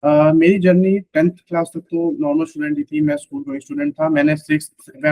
मेरी journey 10th class तक तो नॉर्मल स्टूडेंट ही थी। मैं स्कूल गोइंग स्टूडेंट था। मैं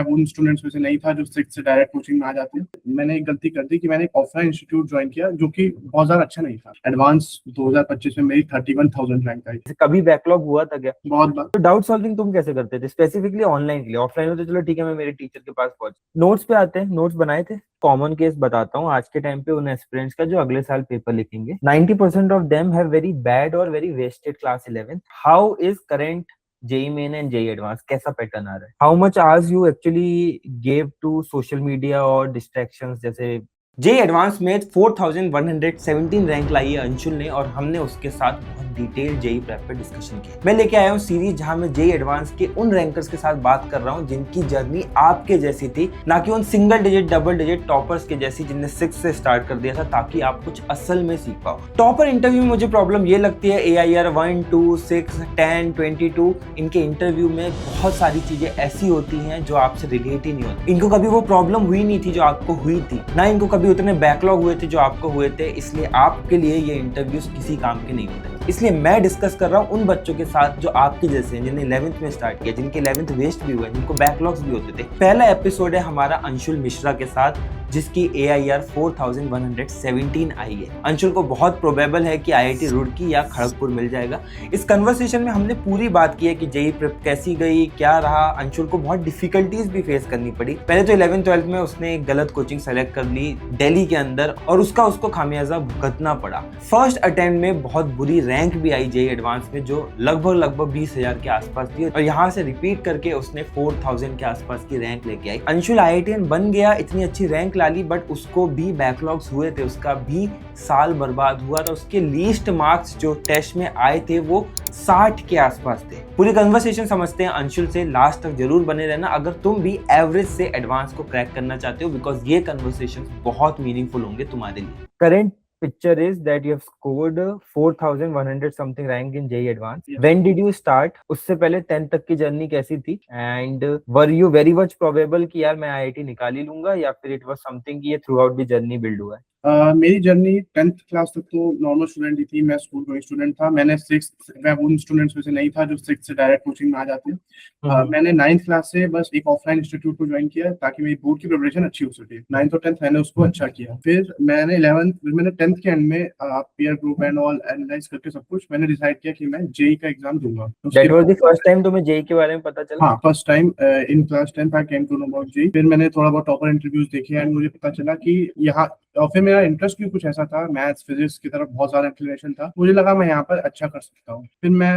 उन स्टूडेंट्स में से नहीं था जो 6 से डायरेक्ट कोचिंग में आ जाते हैं। मैंने एक गलती कर दी कि मैंने एक ऑफलाइन इंस्टीट्यूट ज्वाइन किया जो कि बहुत ज्यादा अच्छा नहीं था। एडवांस 2025 में मेरी 31,000 रैंक आई। कभी बैकलॉग हुआ था क्या? बहुत बार। तो डाउट सॉल्विंग तुम कैसे करते थे स्पेसिफिकली ऑनलाइन के लिए? ऑफलाइन में तो चलो ठीक है, मैं मेरे टीचर के पास पहुंच। नोट्स पे आते हैं, नोट्स बनाए थे। कॉमन केस बताता हूँ आज के टाइम पे उन एस्पिरेंट्स का जो अगले साल पेपर लिखेंगे। 90% of them have very bad और very wasted class 11th। How is current JEE main and JEE advance? कैसा पैटर्न आ रहा है? हाउ मच आज you actually gave to social media और डिस्ट्रैक्शंस? जैसे जेई एडवांस में 4117 रैंक लाई है अंशुल ने, और हमने उसके साथ बहुत डिटेल जेई प्रेप पे डिस्कशन किया। मैं लेके आया हूँ सीरीज जहां मैं जेई एडवांस के उन रैंकर्स के साथ बात कर रहा हूँ जिनकी जर्नी आपके जैसी थी, ना कि उन single digit double digit toppers के जैसी जिनने 6 से स्टार्ट कर दिया था, ताकि आप कुछ असल में सीख पाओ। टॉपर इंटरव्यू में मुझे प्रॉब्लम ये लगती है, AIR 1, 2, 6, 10, 22 इनके इंटरव्यू में बहुत सारी चीजें ऐसी होती हैं जो आपसे रिलेट ही नहीं होती। इनको कभी वो प्रॉब्लम हुई नहीं थी जो आपको हुई थी, ना इनको कभी उतने बैकलॉग हुए थे जो आपको हुए थे, इसलिए आपके लिए ये इंटरव्यूज किसी काम के नहीं होते। इसलिए मैं डिस्कस कर रहा हूँ उन बच्चों के साथ जो आपके जैसे हैं, जिन्हें 11th में स्टार्ट किया, जिनके 11th वेस्ट भी हुए, जिनको बैकलॉग्स भी होते थे। पहला एपिसोड है हमारा अंशुल मिश्रा के साथ, जिसकी AIR 4117 आई है। अंशुल को बहुत प्रोबेबल है कि IIT रुड़की या खड़गपुर मिल जाएगा। इस कन्वर्सेशन में हमने पूरी बात की है कि जेई प्रेप कैसी गई, क्या रहा। अंशुल को बहुत डिफिकल्टीज भी फेस करनी पड़ी। पहले तो 11th 12th में उसने एक गलत कोचिंग सेलेक्ट कर ली दिल्ली के अंदर, और उसको खामियाजा भुगतना पड़ा। फर्स्ट अटेम्प्ट में बहुत बुरी रैंक भी आई जेई एडवांस में, जो लगभग 20,000 के आसपास थी, और यहाँ से रिपीट करके उसने 4,000 के आसपास की रैंक लेके आई। अंशुल IITian बन गया, इतनी अच्छी रैंक ला ली, बट उसको भी बैकलॉग्स हुए थे, उसका भी साल बर्बाद हुआ था। उसके लीस्ट मार्क्स जो टेस्ट में आए थे वो 60 के आसपास थे। पूरी कन्वर्सेशन समझते हैं अंशुल से, लास्ट तक जरूर बने रहना अगर तुम भी एवरेज से एडवांस को क्रैक करना चाहते हो, बिकॉज ये कन्वर्सेशन बहुत मीनिंगफुल होंगे तुम्हारे लिए। Current picture is that you have scored 4100 something rank in JEE Advanced. Yeah. When did you start? उससे पहले 10th तक की जर्नी कैसी थी? And were you very much probable कि यार मैं IIT निकाल ही लूंगा, या फिर it was something कि ये throughout the journey build हुआ है? मेरी जर्नी 10th क्लास तक तो नॉर्मल स्टूडेंट ही थी। मैं स्कूल गोइंग स्टूडेंट था। मैं उन स्टूडेंट्स में से नहीं था जो 6 से डायरेक्ट कोचिंग में आ जाते हैं। मैंने 9th क्लास से बस एक ऑफलाइन इंस्टीट्यूट को ज्वाइन किया ताकि मेरी बोर्ड की प्रिपरेशन अच्छी हो सके। 9th और 10th मैंने उसको अच्छा किया। फिर मैंने 10th के एंड में peer group and all analyse करके सब कुछ मैंने डिसाइड किया कि मैं जेई का एग्जाम दूंगा। That was the first time तुम्हें जेई के बारे में पता चला? हाँ, first time in class 10th I came to know about JEE. फिर मैंने थोड़ा बहुत टॉपर इंटरव्यूज देखे एंड मुझे पता चला कि यहाँ, और फिर मेरा इंटरेस्ट भी कुछ ऐसा था, मैथ्स फिजिक्स की तरफ बहुत ज्यादा इंक्लिनेशन था। मुझे लगा मैं यहाँ पर अच्छा कर सकता हूँ। फिर मैं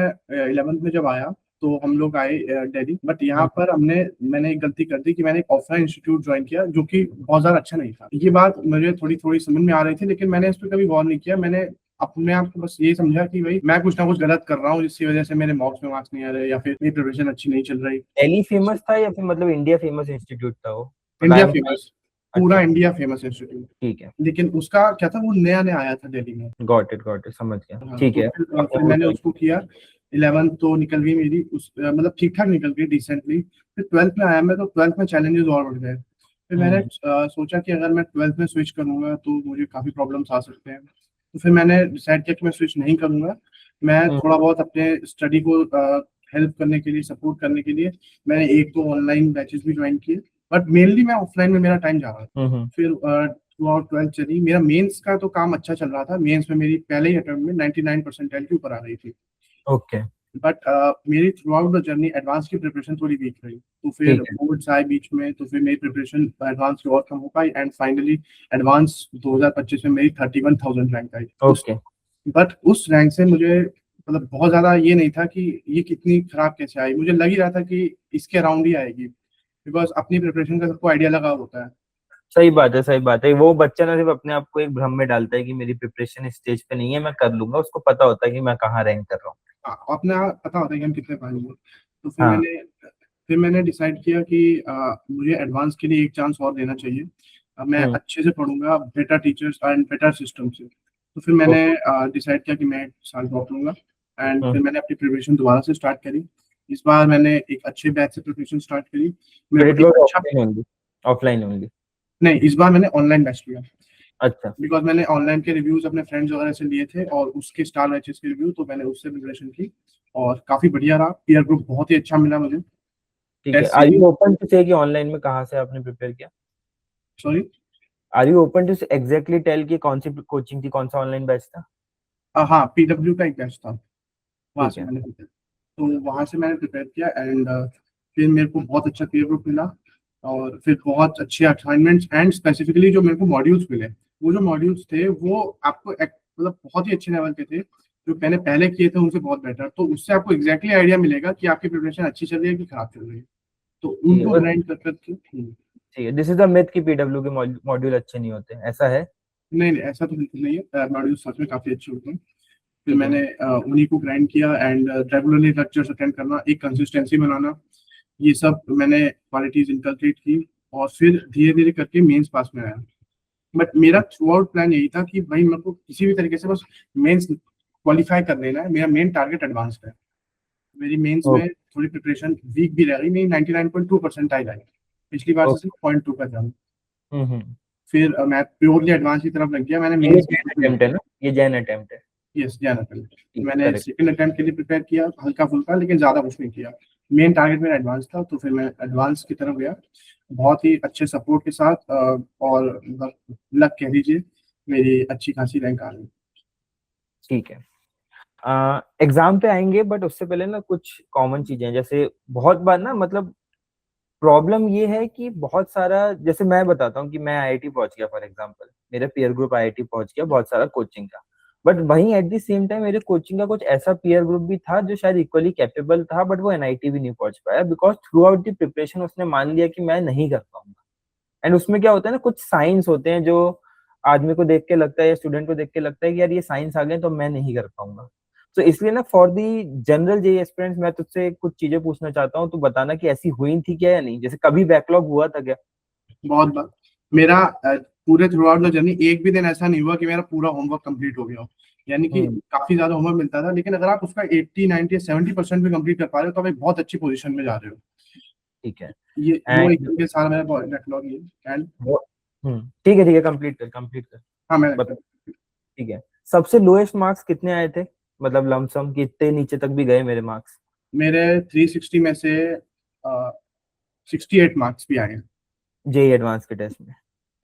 11th में जब आया तो हम लोग आए दिल्ली, बट यहाँ पर मैंने एक गलती कर दी कि मैंने एक ऑफलाइन इंस्टीट्यूट ज्वाइन किया जो कि बहुत ज्यादा अच्छा नहीं था। ये बात मुझे थोड़ी थोड़ी समझ में आ रही थी, लेकिन मैंने इस पर कभी गौर नहीं किया। मैंने अपने आप को बस ये समझा कि भाई मैं कुछ ना कुछ गलत कर रहा हूँ, जिसकी वजह से मेरे मार्क्स नहीं आ रहे या फिर मेरी प्रिपरेशन अच्छी नहीं चल रही। दिल्ली फेमस था या फिर मतलब इंडिया फेमस इंस्टीट्यूट था वो? इंडिया फेमस, पूरा अच्छा, इंडिया फेमस इंस्टीट्यूट। ठीक है। लेकिन उसका क्या था, वो नया नया आया था दिल्ली में। गॉट इट, समझ गया। हाँ, ठीक तो है। फिर मैंने उसको किया। 11th तो निकल गई मेरी, मतलब ठीक ठाक निकल गई, डिसेंटली। फिर 12th में आया मैं, तो 12th में चैलेंजेस और बढ़ गए। फिर मैंने सोचा कि अगर मैं 12th में स्विच करूंगा तो मुझे काफी प्रॉब्लम्स आ सकते हैं। तो फिर मैंने डिसाइड किया कि मैं स्विच नहीं करूंगा। मैं थोड़ा बहुत अपने स्टडी को हेल्प करने के लिए, सपोर्ट करने के लिए मैंने एक दो ऑनलाइन बैचेस भी ज्वाइन किए, बट मेनली मैं ऑफलाइन में मेरा टाइम जा रहा था। फिर थ्रू आउट 12th चली। मेरा मेंस का तो काम अच्छा चल रहा था। मेंस में मेरी पहले ही अटेम्प्ट में 99 परसेंटाइल के ऊपर आ रही थी। ओके, बट मेरी through out the journey advance की प्रिपरेशन थोड़ी वीक रही। तो फिर बोर्ड्स आए बीच में, तो फिर मेरी प्रिपरेशन एडवांस की और कम हो पाई एंड फाइनली एडवांस 2025 में मेरी 31,000 रैंक आई। ओके। बट उस रैंक से मुझे मतलब बहुत ज्यादा ये नहीं था कि ये कितनी खराब कैसे आई। मुझे लग ही रहा था कि इसके अराउंड ही आएगी, बिकॉज अपनी प्रिपरेशन का सबको आइडिया लगा होता है। सही बात है, सही बात है। वो बच्चा ना सिर्फ अपने आप को एक भ्रम में डालता है कि मेरी प्रिपरेशन स्टेज पे नहीं है, मैं कर लूंगा। उसको पता होता है कि मैं कहाँ रैंक कर रहा हूँ। हाँ, अपना पता होता है कि हम कितने पाएंगे। तो हाँ। फिर मैंने डिसाइड किया कि मुझे एडवांस के लिए एक चांस और देना चाहिए। मैं अच्छे से पढ़ूंगा, better teachers and better system से। तो फिर मैंने डिसाइड किया कि मैं एक साल ड्रॉप लूंगा एंड फिर मैंने अपनी प्रिपरेशन दोबारा से स्टार्ट करी। इस बार मैंने एक अच्छे बैच से प्रिपरेशन स्टार्ट करी। मेरे को ऑफलाइन होंगी? नहीं, इस बार मैंने ऑनलाइन बैच लिया। अच्छा। बिकॉज मैंने ऑनलाइन के रिव्यूज अपने फ्रेंड्स वगैरह से लिए थे और उसके स्टार बैचेस के रिव्यू, तो मैंने उससे प्रिपरेशन की। और काफी बढ़िया रहा, पीयर ग्रुप बहुत ही अच्छा मिला मुझे। ठीक है। Test or series, you open to say कि ऑनलाइन में कहाँ से आपने प्रिपेयर किया? Sorry, are you open to exactly tell कि कौन सी कोचिंग थी, कौन सा ऑनलाइन बैच था? हाँ पीडब्ल्यू का एक बैच था, वहां ठीक से है। मैंने प्रिपेयर, तो वहां से मैंने प्रिपेयर किया एंड फिर मेरे को बहुत अच्छा पीयर ग्रुप मिला और फिर बहुत अच्छे असाइनमेंट्स एंड स्पेसिफिकली जो मेरे को मॉड्यूल्स मिले, वो जो मॉड्यूल्स थे वो आपको मतलब बहुत ही अच्छे लेवल के थे, जो मैंने पहले किए थे उनसे बहुत बेटर, तो उससे आपको एग्जैक्टली आइडिया मिलेगा कि आपकी प्रिपरेशन अच्छी चल रही है कि खराब चल रही है, तो ठीक है उनको ग्राइंड कर करके ठीक है। दिस इज द मिथ कि पीडब्ल्यू के मॉड्यूल अच्छे नहीं होते, ऐसा है? नहीं नहीं, ऐसा तो बिल्कुल नहीं है, मॉड्यूल सच में काफी अच्छे होते हैं। फिर ठीक है। मैंने उन्हीं को ग्राइंड किया एंड रेगुलरली लेक्चर्स अटेंड करना, एक कंसिस्टेंसी बनाना, ये सब मैंने क्वालिटीज इनकलकेट की और फिर धीरे धीरे करके मेंस पास में आया। बट मेरा थ्रू आउट प्लान यही था कि भाई मेरे को किसी भी तरीके से बस मेंस क्वालिफाई कर लेना है, मेरा मेन टारगेट एडवांस है। मेरी मेंस ओके। में थोड़ी प्रिपरेशन वीक भी रह गई, मेरी 99.2% आई, पिछली बार से ओके। सिर्फ 0.2 का था। हम्म। फिर मैं प्योरली एडवांस की तरफ लग गया, मैंने ये मेंस जैन अटेम्प्ट है ना? ये जैन अटेम्प्ट है? यस जाना पड़ेगा। ठीक है, मैंने करेक्ट। सेकंड अटेम्प्ट के लिए प्रिपेयर किया हल्का फुल्का, लेकिन ज्यादा कुछ नहीं किया। मेन टारगेट मेरा एडवांस था, तो फिर मैं एडवांस की तरफ गया बहुत ही अच्छे सपोर्ट के साथ, और लक कह लीजिए, मेरी अच्छी खासी रैंक आ गई। ठीक है। एग्जाम पे आएंगे, बट उससे पहले ना कुछ कॉमन चीजें हैं। जैसे बहुत बार ना, मतलब प्रॉब्लम ये है कि बहुत सारा, जैसे मैं बताता हूँ कि मैं आईआईटी पहुंच गया फॉर एग्जांपल, मेरा पीयर ग्रुप आईआईटी पहुंच गया, बहुत सारा कोचिंग का। बट वहीं एट द सेम टाइम मेरे कोचिंग का कुछ ऐसा पीयर ग्रुप भी था जो शायद इक्वली कैपेबल था, बट वो एनआईटी भी नहीं पहुंच पाया, because through out the preparation उसने मान लिया कि मैं नहीं कर पाऊंगा। एंड उसमें क्या होता है ना, कुछ साइंस होते हैं जो आदमी को देख के लगता है या स्टूडेंट को देख के लगता है कि यार ये साइंस आ गए तो मैं नहीं कर पाऊंगा। तो इसलिए ना, for the general JEE aspirants मैं तुझसे कुछ चीजें पूछना चाहता हूँ, तो बताना कि ऐसी हुई थी क्या या नहीं, जैसे कभी बैकलॉग हुआ था क्या? बहुत बार मेरा पूरे थ्रू आउट द जर्नी एक भी दिन ऐसा नहीं हुआ कि मेरा पूरा होमवर्क कंप्लीट हो गया हो। यानी कि हम्म। काफी ज्यादा होमवर्क मिलता था, लेकिन अगर आप उसका 80 90 70% भी कंप्लीट कर पा रहे हो तो आप एक बहुत अच्छी पोजीशन में जा रहे हो। ठीक है। ये वो एक एंड तरीके से सारा मेरा बैकलॉग ये एंड ठीक है, कंप्लीट कर, कंप्लीट कर। हाँ मैं बता। ठीक है। सबसे लोएस्ट मार्क्स कितने आए थे? मतलब लमसम कितने नीचे तक भी गए मेरे मार्क्स? मेरे 360 में से 68 मार्क्स भी आए हैं। जेई एडवांस के टेस्ट में?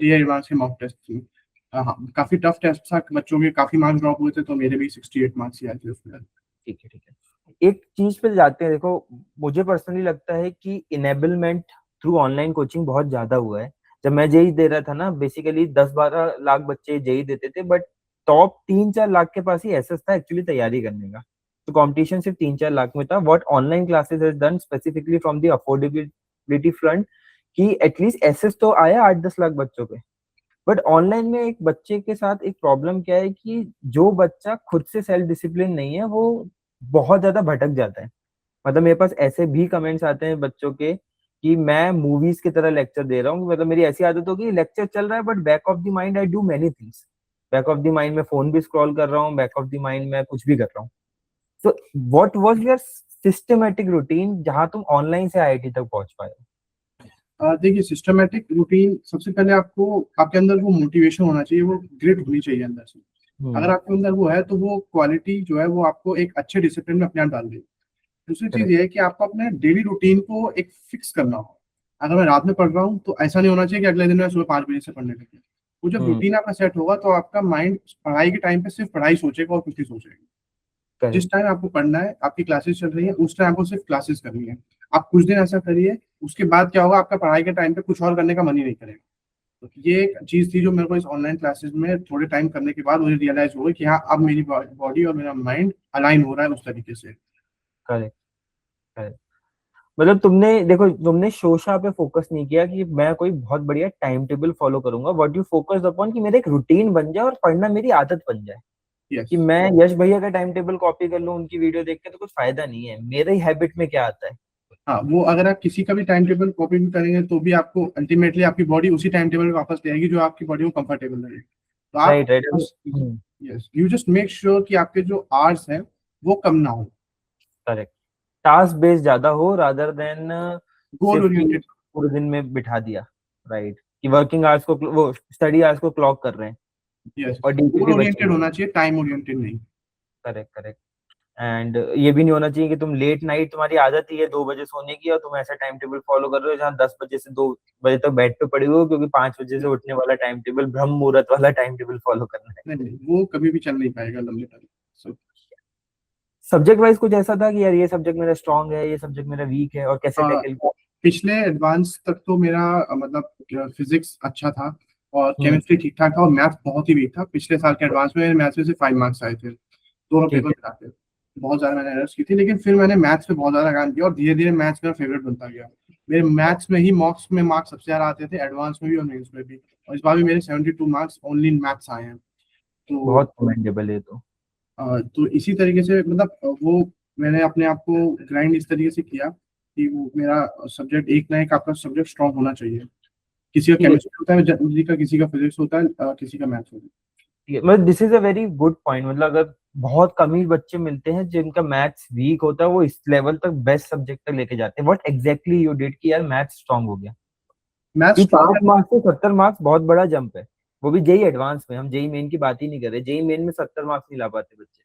ये एडवांस के मॉक टेस्ट थी। हाँ काफी टफ टेस्ट था, बच्चों के काफी मार्क्स ड्रॉप हुए थे, तो मेरे भी 68 मार्क्स ही आए थे उसमें। ठीक है, ठीक है। एक चीज पे जाते हैं, देखो मुझे पर्सनली लगता है कि इनेबलमेंट थ्रू ऑनलाइन कोचिंग बहुत ज्यादा हुआ है। जब मैं जेई दे रहा था ना, बेसिकली 10-12 लाख बच्चे जेई देते थे, बट टॉप 3-4 लाख के पास ही एसेस था एक्चुअली तैयारी करने का। तो कंपटीशन सिर्फ 3-4 लाख में था। What online classes has done specifically from the affordability front, कि एटलीस्ट एसेस तो आया 8-10 लाख बच्चों पे। बट ऑनलाइन में एक बच्चे के साथ एक प्रॉब्लम क्या है कि जो बच्चा खुद से सेल्फ डिसिप्लिन नहीं है, वो बहुत ज्यादा भटक जाता है। मतलब मेरे पास ऐसे भी कमेंट्स आते हैं बच्चों के कि मैं मूवीज की तरह लेक्चर दे रहा हूँ। मतलब मेरी ऐसी आदत होगी, लेक्चर चल रहा है but back of the mind I do many things. Back of the mind में फोन भी स्क्रॉल कर रहा हूँ, बैक ऑफ द माइंड में कुछ भी कर रहा हूँ। तो what was your systematic routine जहां तुम ऑनलाइन से आईआईटी तक पहुंच पाए? देखिए सिस्टमेटिक रूटीन, सबसे पहले आपको आपके अंदर वो मोटिवेशन होना चाहिए, वो ग्रिट होनी चाहिए अंदर से। अगर हम्म। आपके अंदर वो है तो वो क्वालिटी जो है वो आपको एक अच्छे डिसिप्लिन में अपने आप डाल देगी। दूसरी चीज करेक्ट। ये है कि आपको अपने डेली रूटीन को एक फिक्स करना हो। अगर मैं रात में पढ़ रहा हूँ तो ऐसा नहीं होना चाहिए कि अगले दिन मैं सुबह 5 बजे से पढ़ने लगे। वो जब हम्म। रूटीन आपका सेट होगा तो आपका माइंड पढ़ाई के टाइम पे सिर्फ पढ़ाई सोचेगा और कुछ नहीं सोचेगा। जिस करेक्ट। टाइम आपको पढ़ना है, आपकी क्लासेस चल रही है, उस टाइम आपको सिर्फ क्लासेस करनी है। आप कुछ दिन ऐसा करिए, उसके बाद क्या होगा, आपका पढ़ाई के टाइम पे कुछ और करने का मन ही नहीं करेगा। तो ये एक चीज थी जो मेरे को इस ऑनलाइन क्लासेस में थोड़े टाइम करने के बाद मुझे रियलाइज हो गई कि हाँ अब मेरी बॉडी और मेरा माइंड अलाइन हो रहा है उस तरीके से। करेक्ट। करेक्ट। मतलब तुमने देखो, तुमने शोशा पे फोकस नहीं किया कि मैं कोई बहुत बढ़िया टाइम टेबल फॉलो करूंगा। व्हाट यू फोकस्ड अपॉन कि मेरा एक रूटीन बन जाए और पढ़ना मेरी आदत बन जाए। यस। कि मैं यश भैया का टाइम टेबल कॉपी कर लूं उनकी वीडियो देख के तो कुछ फायदा नहीं है, मेरे ही हैबिट में क्या आता है। हाँ वो अगर आप किसी का भी टाइम टेबल कॉपी भी करेंगे तो भी आपको अल्टीमेटली आपकी बॉडी उसी टाइम टेबल में वापस ले आएगी जो आपकी बॉडी को कंफर्टेबल लगे। तो आप राइट, राइट। बस, yes you just make sure कि आपके जो आवर्स हैं वो कम ना हो। करेक्ट। टास्क बेस्ड ज्यादा हो रादर देन गोल सिर्फ कि ओरिएंटेड। पूरे दिन में बिठा दिया। राइट। कि वर्किंग आवर्स को, वो स्टडी आवर्स को क्लॉक कर रहे हैं यस, और गोल डीपीपी बच्चे ओरिएंटेड नहीं। होना चाहिए, टाइम ओरिएंटेड नहीं। Correct, correct. एंड ये भी नहीं होना चाहिए कि तुम लेट नाइट, तुम्हारी आदत ही है 2 बजे सोने की और तुम ऐसा टाइम टेबल फॉलो कर रहे हो जहाँ 10 बजे से 2 बजे तक बेड पे पड़े हुए हो, क्योंकि 5 बजे से उठने वाला टाइम टेबल, ब्रह्म मुहूर्त वाला टाइम टेबल फॉलो करना है। नहीं नहीं, वो कभी भी चल नहीं पाएगा लंबे टाइम। सो सब्जेक्ट वाइज कुछ ऐसा था कि यार ये सब्जेक्ट मेरा स्ट्रांग है, ये सब्जेक्ट मेरा वीक है, और कैसे टैकल किया? पिछले एडवांस तक तो मेरा मतलब फिजिक्स अच्छा था और हम्म। केमिस्ट्री ठीक ठाक था और मैथ बहुत ही वीक था। पिछले साल के एडवांस में मैथ्स में से 5 मार्क्स आए थे दोनों पेपर ठीक है। मिला के। बहुत ज्यादा मैंने एरर्स की थी, लेकिन फिर मैंने मैथ्स पे बहुत ज्यादा काम किया और धीरे धीरे मैथ्स मेरा फेवरेट बनता गया। मेरे मैथ्स में ही मॉक्स में मार्क्स सबसे ज्यादा आते थे, एडवांस में भी और मेंस में भी। और इस बार भी मेरे 72 मार्क्स ओनली इन मैथ्स आए हैं। तो बहुत कमेंडेबल है तो। तो इसी तरीके से मतलब वो मैंने अपने आप को ग्राइंड इस तरीके से किया कि वो मेरा सब्जेक्ट एक ना एक आपका सब्जेक्ट स्ट्रांग होना चाहिए। किसी का ठीक है। केमिस्ट्री होता है जनरली का, किसी का फिजिक्स होता है, किसी का मैथ्स होता है। ठीक है, मतलब this is a very good point. मतलब अगर बहुत कम ही बच्चे मिलते हैं जिनका मैथ्स वीक होता है, वो इस लेवल तक बेस्ट सब्जेक्ट तक लेके जाते हैं। व्हाट एग्जैक्टली यू डिड कि यार मैथ्स स्ट्रांग हो गया? मैथ्स कि स्ट्रांग 5 मार्क्स से 70 मार्क्स बहुत बड़ा जंप है। वो भी जेई एडवांस में, हम जेई मेन की बात ही नहीं कर रहे। जेई मेन में 70 मार्क्स नहीं ला पाते बच्चे।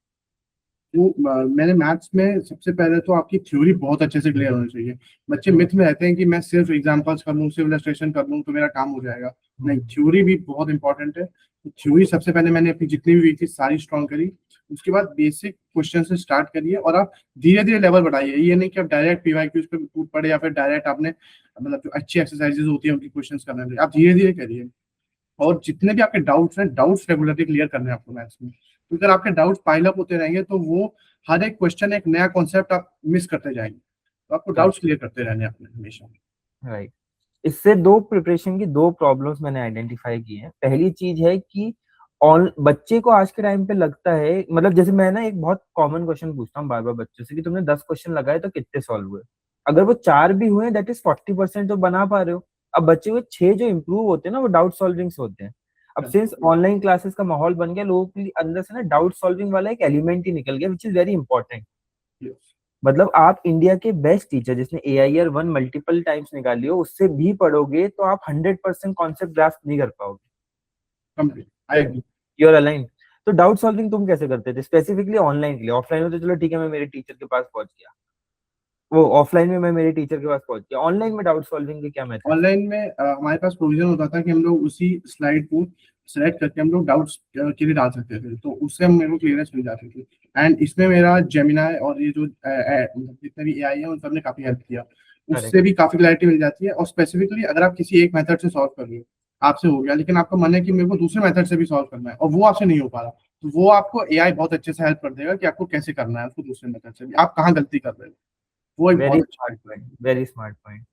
वो मैंने मैथ्स में सबसे पहले तो आपकी थ्योरी बहुत अच्छे से क्लियर होनी चाहिए। बच्चे हम्म। मिथ में रहते हैं कि मैं सिर्फ एग्जांपल्स कर लूँ, सिर्फ इलस्ट्रेशन कर लूँ तो मेरा काम हो जाएगा। नहीं, हम्म। थ्योरी भी बहुत इंपॉर्टेंट है। थ्योरी सबसे पहले मैंने अपनी जितनी भी वीक थी सारी स्ट्रॉन्ग करी। उसके बाद बेसिक क्वेश्चन से स्टार्ट करिए और आप धीरे धीरे लेवल बढ़ाइए। ये नहीं कि आप डायरेक्ट पीवाईक्यूज पे कूद पड़े या फिर डायरेक्ट आपने मतलब जो अच्छी एक्सरसाइजेज होती है उनकी क्वेश्चन करने लगे। आप धीरे धीरे करिए और जितने भी आपके डाउट्स हैं, डाउट्स रेगुलरली क्लियर करने हैं आपको मैथ्स में। तो अगर आपके डाउट्स पाइल अप होते रहेंगे तो वो हर एक क्वेश्चन एक नया कॉन्सेप्ट आप मिस करते जाएंगे। तो आपको डाउट्स क्लियर करते रहने हैं अपने हमेशा। राइट। इससे दो प्रिपरेशन की दो प्रॉब्लम्स मैंने आइडेंटिफाई की हैं। पहली चीज है कि ऑन बच्चे को आज के टाइम पे लगता है, मतलब जैसे मैं ना एक बहुत कॉमन क्वेश्चन पूछता हूँ बार बार बच्चों से कि तुमने 10 क्वेश्चन लगाए तो कितने सॉल्व हुए? अगर वो 4 भी हुए, दैट इज 40% तो बना पा रहे हो। अब बच्चे हुए 6 जो इम्प्रूव होते हैं ना, वो डाउट सॉल्विंग से होते हैं। अब सिंस ऑनलाइन क्लासेस का माहौल बन गया, लोगों के अंदर से ना डाउट सॉल्विंग वाला एक एलिमेंट ही निकल गया, विच इज वेरी इंपॉर्टेंट। मतलब आप इंडिया के बेस्ट टीचर जिसने AIR 1 मल्टीपल टाइम्स निकाली हो, उससे भी पढ़ोगे तो आप 100% कॉन्सेप्ट ग्रास्प नहीं कर पाओगे। Complete I agree. You are aligned. तो डाउट सॉल्विंग तुम कैसे करते थे स्पेसिफिकली ऑनलाइन के लिए? ऑफलाइन में तो चलो ठीक है, मैं मेरे टीचर के पास पहुंच गया, वो ऑफलाइन में मैं मेरे टीचर के पास पहुंच गया, ऑनलाइन में डाउट सॉल्विंग के क्या मेथड? ऑनलाइन में हमारे पास प्रोविजन होता था कि हम लोग उसी स्लाइड को सेलेक्ट करके हम लोग डाउट्स के लिए डाल सकते थे, तो उससे हम मेरे को क्लियरेंस मिल जाती थी। एंड इसमें मेरा जेमिनाई और ये जो मतलब जितने भी एआई है उन सब ने काफी हेल्प किया। करेक्ट। उससे भी काफी क्लैरिटी मिल जाती है। और स्पेसिफिकली अगर आप किसी एक मेथड से सॉल्व कर रहे हो, आपसे हो गया, लेकिन आपका मन है कि मेरे को दूसरे मेथड से भी सॉल्व करना है और वो आपसे नहीं हो पा रहा, तो वो आपको एआई बहुत अच्छे से हेल्प कर देगा कि आपको कैसे करना है उसको दूसरे मेथड से भी, आप कहाँ गलती कर रहे हो। वो एक वेरी बहुत स्मार्ट अच्छा पॉइंट, वेरी स्मार्ट पॉइंट।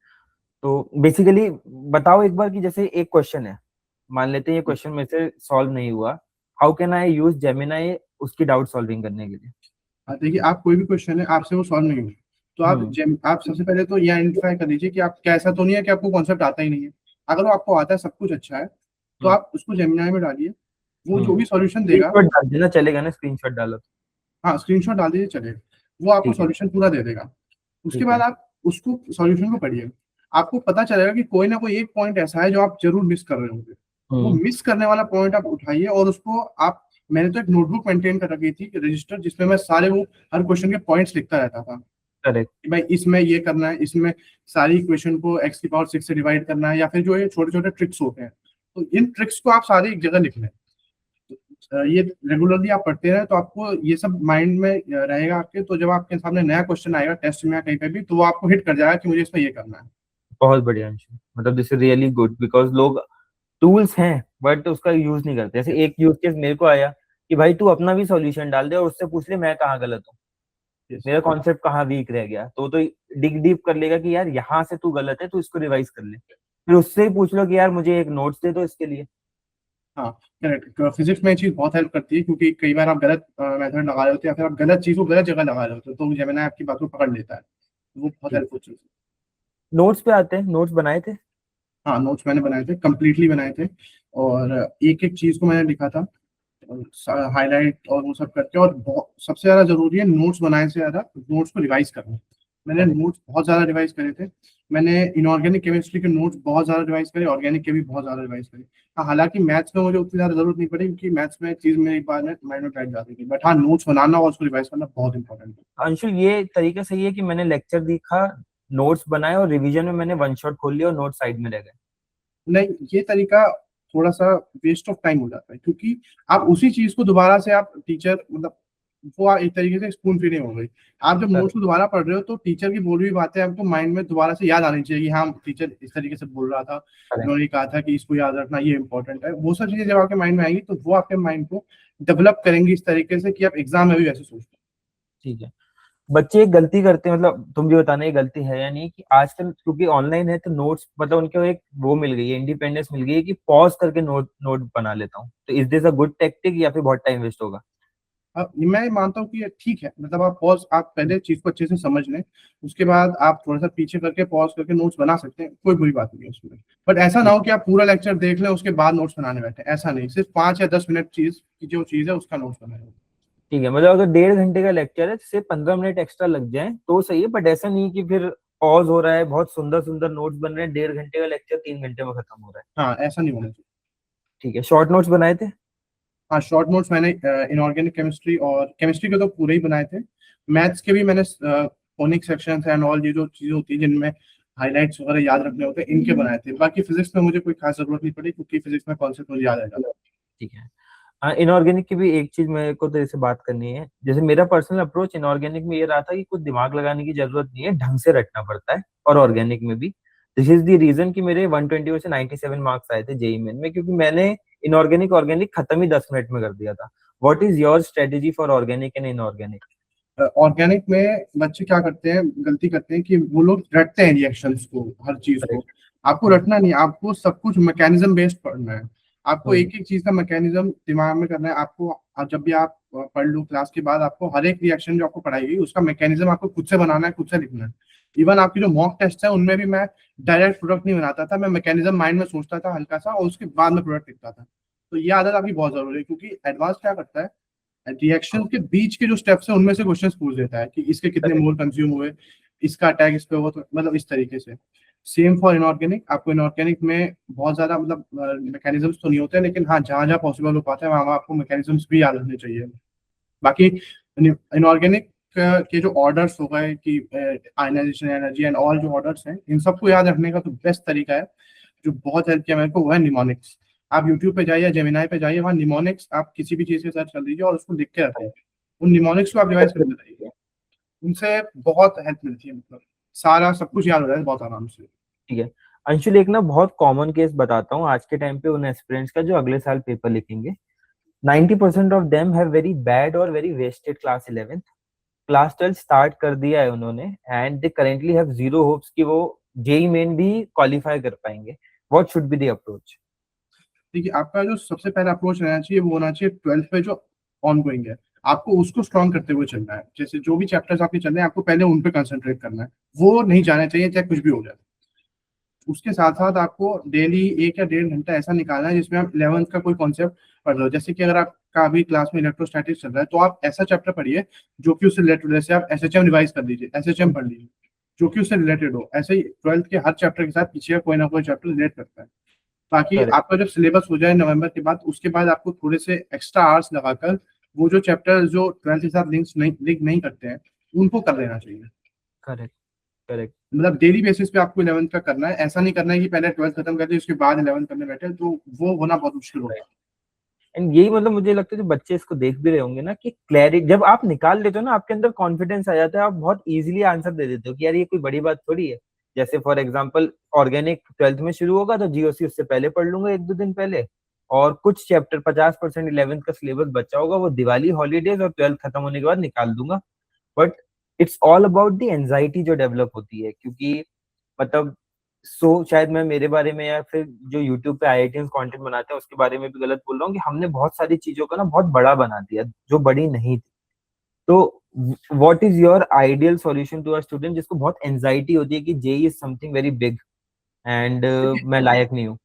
तो बेसिकली बताओ एक बार कि जैसे एक क्वेश्चन है, मान लेते हैं ये है। क्वेश्चन में से सॉल्व नहीं हुआ, how can I use Gemini उसकी डाउट सॉल्विंग करने के लिए? देखिए, आप कोई भी क्वेश्चन है आपसे वो सॉल्व नहीं हुई, तो हम्म। आप सबसे पहले तो ये आइडेंटिफाई कर लीजिए कि आप क्या, ऐसा तो नहीं है कि आपको कॉन्सेप्ट आता ही नहीं है। अगर वो आपको आता है, सब कुछ अच्छा है, तो हम्म। आप उसको जेमिनाई में डालिए। वो जो हम्म। भी सॉल्यूशन देगा, स्क्रीनशॉट डाल देना चलेगा ना? स्क्रीनशॉट डालो तो। हाँ स्क्रीनशॉट डाल दीजिए चलेगा। वो आपको ठीक है। सॉल्यूशन पूरा दे देगा। उसके ठीक बाद है। आप उसको सॉल्यूशन को पढ़िए। आपको पता चलेगा कि कोई ना कोई एक पॉइंट ऐसा है जो आप जरूर मिस कर रहे होंगे। वो हम्म। मिस करने वाला पॉइंट आप उठाइए और उसको आप, मैंने तो एक नोटबुक मेंटेन कर रखी थी रजिस्टर, जिसमें मैं सारे वो हर क्वेश्चन के पॉइंट्स लिखता रहता था करेक्ट। कि भाई इसमें ये करना है, इसमें सारी इक्वेशन को x⁶ से डिवाइड करना है, या फिर जो ये छोटे छोटे ट्रिक्स होते हैं, तो इन ट्रिक्स को आप सारे एक जगह लिख लें। ये रेगुलरली आप पढ़ते रहे तो आपको ये सब माइंड में रहेगा आपके। तो जब आपके सामने नया क्वेश्चन आएगा टेस्ट में या कहीं पे भी, तो वो आपको हिट कर जाएगा कि मुझे इसमें ये करना है। बहुत बढ़िया अंशु, मतलब this is really good because लोग टूल्स हैं बट उसका यूज नहीं करते। जैसे एक यूज केस मेरे को आया कि भाई तू अपना भी सॉल्यूशन डाल दे और उससे पूछ ले मैं कहाँ गलत हूँ, यस। मेरा कॉन्सेप्ट कहाँ वीक रह गया, तो डिग डीप कर लेगा कि यार यहाँ से तू गलत है, तू इसको रिवाइज कर ले। फिर उससे ही पूछ लो कि यार मुझे एक नोट्स दे दो इसके लिए। हाँ करेक्ट। फिजिक्स में ये चीज बहुत हेल्प करती है, क्योंकि कई बार आप गलत मेथड लगा रहे होते हैं या फिर आप गलत चीज को गलत जगह लगा रहे होते हो, तो जेमिनी आपकी बात को पकड़ लेता है। वो बहुत ठीक। हेल्पफुल चीज है। नोट्स पे आते हैं, नोट्स बनाए थे? हाँ नोट्स मैंने बनाए थे, कंप्लीटली बनाए थे। और एक एक चीज को मैंने लिखा था, हाईलाइट और वो सब करके। और सबसे ज्यादा जरूरी है नोट्स बनाने से ज्यादा नोट्स को रिवाइज करना। मैंने Correct. नोट्स बहुत ज्यादा रिवाइज करे थे। मैंने इनऑर्गेनिक केमिस्ट्री के नोट्स बहुत ज्यादा रिवाइज करे, ऑर्गेनिक के भी बहुत ज्यादा रिवाइज करे। हाँ, हालांकि मैथ्स में मुझे उतनी ज्यादा जरूरत नहीं पड़ी, क्योंकि मैथ्स में चीज मेरे बार में माइंड में बैठ जाती थी, बट हाँ, नोट्स बनाना और उसको रिवाइज करना बहुत इंपॉर्टेंट है। अंशुल, ये तरीका सही है कि मैंने लेक्चर देखा, नोट्स बनाए और रिवीजन में मैंने वन शॉट खोल लिया और नोट साइड में रह गए? नहीं, ये तरीका थोड़ा सा वेस्ट ऑफ टाइम हो जाता है, क्योंकि आप उसी चीज को दोबारा से आप टीचर मतलब वो एक तरीके से स्पून फीडिंग हो गई। आप जब नोट्स करेक्ट, को दोबारा पढ़ रहे हो तो टीचर की बोली हुई बातें आपको माइंड में दोबारा से याद आनी चाहिए कि हाँ, टीचर इस तरीके से बोल रहा था, करेक्ट। उन्होंने कहा था कि इसको याद रखना, ये इंपॉर्टेंट है। वो सब चीजें जब आपके माइंड में आएंगी तो वो आपके माइंड को डेवलप करेंगी इस तरीके से कि आप एग्जाम में भी वैसे सोचते ठीक है। बच्चे एक गलती करते हैं, मतलब तुम भी बताना ये गलती है या नहीं, कि आजकल क्योंकि ऑनलाइन है तो नोट्स मतलब उनको एक वो मिल गई है, इंडिपेंडेंस मिल गई है कि पॉज करके नोट नोट बना लेता हूँ। तो is this a good tactic या फिर बहुत टाइम वेस्ट होगा? हैं। अब मैं मानता हूँ कि ये ठीक है, मतलब आप पॉज, आप पहले चीज को अच्छे से समझ लें, उसके बाद आप थोड़ा सा पीछे करके पॉज करके नोट्स बना सकते हैं, कोई बुरी बात नहीं है उसमें। बट ऐसा ना ठीक हो कि आप पूरा लेक्चर देख लें उसके बाद नोट्स बनाने बैठे, ऐसा नहीं, सिर्फ 5 या 10 मिनट चीज की जो चीज है उसका नोट्स बनाए। ठीक है, मतलब अगर 1.5 घंटे का लेक्चर है, सिर्फ 15 मिनट एक्स्ट्रा लग जाए तो सही है, बट ऐसा नहीं कि फिर पॉज हो रहा है, बहुत सुंदर सुंदर नोट्स बन रहे हैं, 1.5 घंटे का लेक्चर 3 घंटे में खत्म हो रहा है। हाँ, ऐसा नहीं होना चाहिए। ठीक है, शॉर्ट नोट्स बनाए थे? हाँ, शॉर्ट नोट्स मैंने इनऑर्गेनिक केमिस्ट्री और केमिस्ट्री के तो पूरे ही बनाए थे। मैथ्स के भी मैंने फोनिक सेक्शन एंड ऑल, ये जो चीजें होती है जिनमें हाइलाइट्स वगैरह याद रखने होते हैं, इनके बनाए थे। बाकी फिजिक्स में मुझे कोई खास जरूरत नहीं पड़ी, क्योंकि फिजिक्स में कॉन्सेप्ट मुझे याद आ जाता ठीक है। हाँ, इनऑर्गेनिक की भी एक चीज मेरे को तेरे से बात करनी है। जैसे मेरा पर्सनल अप्रोच इनऑर्गेनिक में ये रहा था कि कुछ दिमाग लगाने की जरूरत नहीं है, ढंग से रटना पड़ता है, और ऑर्गेनिक में भी। दिस इज द रीजन कि मेरे 120 में से 97 मार्क्स आए थे जेई मेन में, क्योंकि मैंने इनऑर्गेनिक ऑर्गेनिक खत्म ही 10 मिनट में कर दिया था। What is your strategy for organic and inorganic? है। ऑर्गेनिक में बच्चे क्या करते हैं, गलती करते हैं कि वो लोग रटते हैं रिएक्शंस को, हर चीज को। करेक्ट। आपको रटना नहीं, आपको सब कुछ मैकेनिज्म बेस्ड पढ़ना है। आपको हम्म। एक एक चीज का मैकेनिज्म दिमाग में करना है आपको। जब भी आप पढ़ लो क्लास के बाद, आपको हर एक रिएक्शन जो आपको पढ़ाई गई उसका मैकेनिज्म आपको खुद से बनाना है, खुद से लिखना है। इवन आपके जो मॉक टेस्ट है उनमें भी मैं डायरेक्ट प्रोडक्ट नहीं बनाता था, मैं मैकेनिज्म माइंड में सोचता था हल्का सा, और उसके बाद में प्रोडक्ट लिखता था। तो ये आदत आपकी बहुत जरूरी है, क्योंकि एडवांस क्या करता है, रिएक्शन के बीच के जो स्टेप्स है उनमें से क्वेश्चंस पूछ देता है कि इसके कितने करेक्ट। मोल कंज्यूम हुए, इसका अटैक इस पे हुआ, तो मतलब इस तरीके से। सेम फॉर इनऑर्गेनिक, आपको इनऑर्गेनिक में बहुत ज्यादा मतलब मैकेनिज्म्स तो नहीं होते हैं, लेकिन हाँ, जहाँ जहाँ पॉसिबल हो पाता है वहाँ वहाँ आपको मैकेनिज्म्स भी याद रखने चाहिए। बाकी इनऑर्गेनिक के जो ऑर्डर्स हो गए कि आयनाइजेशन एनर्जी एंड ऑल जो ऑर्डर्स हैं, इन सबको याद रखने का तो बेस्ट तरीका है, जो बहुत हेल्प किया मेरे को, वो है निमोनिक्स। आप यूट्यूब पे जाइए, जेमिनाई पे जाइए, वहाँ निमोनिक्स आप किसी भी चीज के सर्च कर लीजिए और उसको लिख के रखिए। उन निमोनिक्स को आप रिवाइज करते रहिए, उनसे बहुत हेल्प मिलती है, मतलब सारा सब कुछ याद हो जाता है बहुत आराम से। ठीक है। अंशुल, एक ना बहुत कॉमन केस बताता हूँ आज के टाइम पे उन एस्पिरेंट्स का जो अगले साल पेपर लिखेंगे। 90% of them have very bad और very wasted class 11th। Class 12 start कर दिया है उन्होंने, and they currently have zero hopes कि वो जेई मेन भी क्वालिफाई कर पाएंगे। What should be the approach? देखिए, आपका जो सबसे पहला अप्रोच रहना चाहिए वो होना चाहिए ट्वेल्थ पे जो ऑन गोइंग है, आपको उसको स्ट्रॉन्ग करते हुए चलना है। जैसे जो भी चैप्टर्स आपके चल रहे हैं, आपको पहले उन पे कंसंट्रेट करना है, वो नहीं जाना चाहिए चाहे कुछ भी हो जाए। उसके साथ साथ आपको डेली 1 या 1.5 घंटा ऐसा निकालना है जिसमें आप 11th का कोई कॉन्सेप्ट पढ़ रहे हो। जैसे कि अगर आपका अभी क्लास में इलेक्ट्रोस्टैटिक्स चल रहा है, तो आप ऐसा चैप्टर पढ़िए जो कि उससे रिलेटेड, जैसे आप एसएचएम रिवाइज कर लीजिए, एसएचएम पढ़ लीजिए जो कि उससे रिलेटेड हो। ऐसे ही ट्वेल्थ के हर चैप्टर के साथ पीछे का कोई ना कोई चैप्टर रिलेट करता है। ताकि करेक्ट। आपका जब सिलेबस हो जाए नवंबर के बाद, उसके बाद आपको थोड़े से एक्स्ट्रा आवर्स लगाकर वो जो चैप्टर जो ट्वेल्थ के साथ लिंक नहीं करते हैं, उनको कर लेना चाहिए। करेक्ट। करेक्ट। मतलब डेली बेसिस पे आपको 11th का करना है, ऐसा नहीं करना है कि पहले ट्वेल्थ खत्म कर दिया उसके बाद 11th करने बैठे, तो वो होना बहुत मुश्किल होता है। एंड यही मतलब मुझे लगता है जो बच्चे इसको देख भी रहे होंगे ना, कि क्लैरिटी जब आप निकाल लेते हो ना, आपके अंदर कॉन्फिडेंस आ जाता है, आप बहुत इजीली आंसर दे देते हो कि यार ये कोई बड़ी बात थोड़ी है। जैसे फॉर एग्जांपल, ऑर्गेनिक 12th में शुरू होगा तो जीओसी उससे पहले पढ़ लूंगा, 1-2 दिन पहले। और कुछ चैप्टर 50% 11th का सिलेबस बचा होगा, वो दिवाली हॉलीडेज और 12th खत्म होने के बाद निकाल दूंगा। But it's all about the anxiety जो डेवलप होती है, क्योंकि मतलब शायद मैं मेरे बारे में या फिर जो यूट्यूब पे आईआईटीएंस कंटेंट बनाते हैं उसके बारे में भी गलत बोल रहा हूँ, कि हमने बहुत सारी चीजों को ना बहुत बड़ा बना दिया जो बड़ी नहीं थी। तो what is your ideal solution to a student जिसको बहुत एंजाइटी होती है कि JEE is something very big and मैं लायक नहीं हूँ?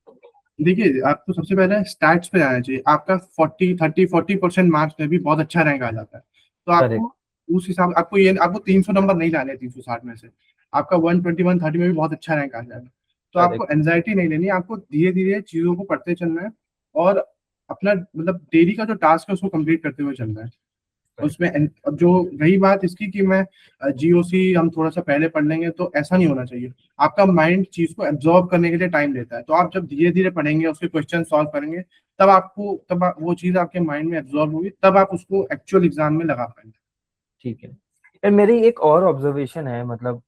देखिए, आपको सबसे पहले स्टैट्स पे जाना चाहिए। आपका 40, 30, 40% मार्क्स में भी बहुत अच्छा रैंक आ जाता है। तो आपको करेक्ट। उस हिसाब आपको ये आपको 300 नंबर नहीं लाने 360 में से, आपका 120 130 में भी बहुत अच्छा रैंक आ जाएगा। तो आपको करेक्ट। एंजाइटी नहीं लेनी, आपको धीरे धीरे चीजों को पढ़ते चलना है और अपना मतलब डेली का जो टास्क है उसको कंप्लीट करते हुए चलना है। उसमें अब जो रही बात इसकी कि मैं जीओसी हम थोड़ा सा पहले पढ़ लेंगे, तो ऐसा नहीं होना चाहिए। आपका माइंड चीज को एब्जॉर्ब करने के लिए टाइम लेता है, तो आप जब धीरे धीरे पढ़ेंगे, उसके क्वेश्चन सॉल्व करेंगे, वो चीज आपके माइंड में एब्जॉर्ब होगी, तब आप उसको एक्चुअल एग्जाम में लगा पाएंगे। ठीक है। यार मेरी एक और ऑब्जर्वेशन है, मतलब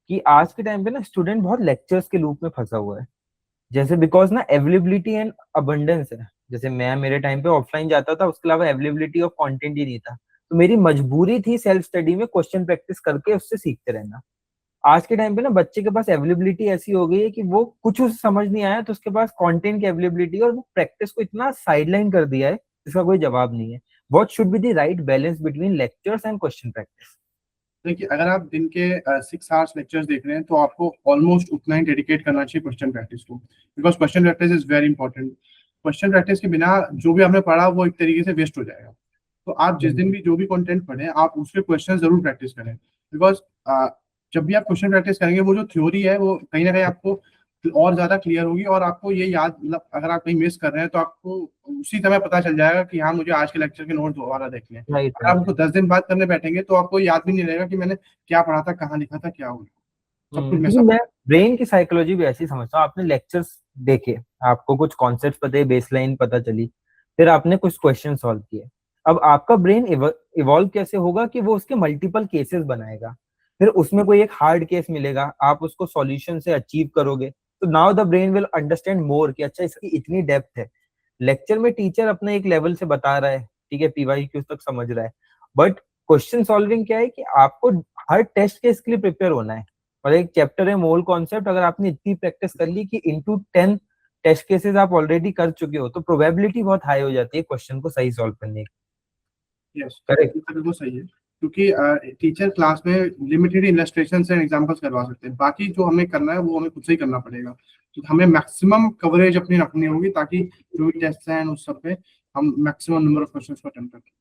कि आज के टाइम पे ना स्टूडेंट बहुत लेक्चर्स के लूप में फंसा हुआ है। जैसे बिकॉज ना अवेलेबिलिटी एंड अबंडेंस है। जैसे मैं मेरे टाइम पे ऑफलाइन जाता था, उसके अलावा अवेलेबिलिटी ऑफ कंटेंट ही नहीं था, तो मेरी मजबूरी थी सेल्फ स्टडी में क्वेश्चन प्रैक्टिस करके उससे सीखते रहना। आज के टाइम पे ना बच्चे के पास अवेलेबिलिटी ऐसी हो गई है कि वो कुछ उसे समझ नहीं आया तो उसके पास कंटेंट की अवेलेबिलिटी, और वो प्रैक्टिस को इतना साइडलाइन कर दिया है जिसका कोई जवाब नहीं है। What should be the right balance between lectures and question practice? देखिए, अगर आप दिन के 6 आवर्स लेक्चर्स देख रहे हैं, तो आपको ऑलमोस्ट उतना ही डेडिकेट करना चाहिए क्वेश्चन प्रैक्टिस को, because question practice is very important. Question practice के बिना जो भी आपने पढ़ा वो एक तरीके से वेस्ट हो जाएगा। तो आप जिस दिन भी जो भी कंटेंट पढ़ें, आप उसके क्वेश्चन जरूर प्रैक्टिस करें, बिकॉज जब भी आप क्वेश्चन प्रैक्टिस करेंगे, वो जो थ्योरी है वो कहीं ना कहीं आपको और ज्यादा क्लियर होगी, और आपको ये याद, मतलब अगर आप कहीं मिस कर रहे हैं तो आपको उसी समय पता चल जाएगा कि हाँ, मुझे आज के लेक्चर के नोट दोबारा देखने हैं। राइट अगर आप राइट। उसको 10 दिन बाद करने बैठेंगे तो आपको याद भी नहीं रहेगा कि मैंने क्या पढ़ा था, कहाँ लिखा था, क्या हुआ, सब कुछ क्योंकि मिसअप। मैं ब्रेन की साइकोलॉजी भी ऐसी समझता हूँ। आपने लेक्चर्स देखे, आपको कुछ कॉन्सेप्ट पता है, बेसलाइन पता चली, फिर आपने कुछ क्वेश्चन सॉल्व किए। अब आपका ब्रेन इवॉल्व कैसे होगा कि वो उसके मल्टीपल केसेस बनाएगा, फिर उसमें कोई एक हार्ड केस मिलेगा, आप उसको सॉल्यूशन से अचीव करोगे, तो now the brain will understand more कि अच्छा इसकी इतनी डेप्थ है। लेक्चर में टीचर अपने एक लेवल से बता रहा है, ठीक है, पीवाई क्यू तक समझ रहा है, बट क्वेश्चन सॉल्विंग क्या है कि आपको हर टेस्ट के इसके लिए प्रिपेयर होना है। और एक चैप्टर है मोल कॉन्सेप्ट, अगर आपने इतनी प्रैक्टिस कर ली कि इनटू 10 टेस्ट केसेस आप ऑलरेडी कर चुके हो, तो प्रोबेबिलिटी बहुत हाई हो जाती है क्वेश्चन को सही सॉल्व करने की। Yes, correct. ये तो बिल्कुल सही है, क्योंकि टीचर क्लास में लिमिटेड इलस्ट्रेशन एंड एग्जांपल्स करवा सकते हैं, बाकी जो हमें करना है वो हमें खुद से ही करना पड़ेगा। तो हमें मैक्सिमम कवरेज अपनी रखनी होगी, ताकि जो भी टेस्ट हैं उस सब पे हम मैक्सिमम नंबर ऑफ क्वेश्चंस को अटेम्प्ट करें।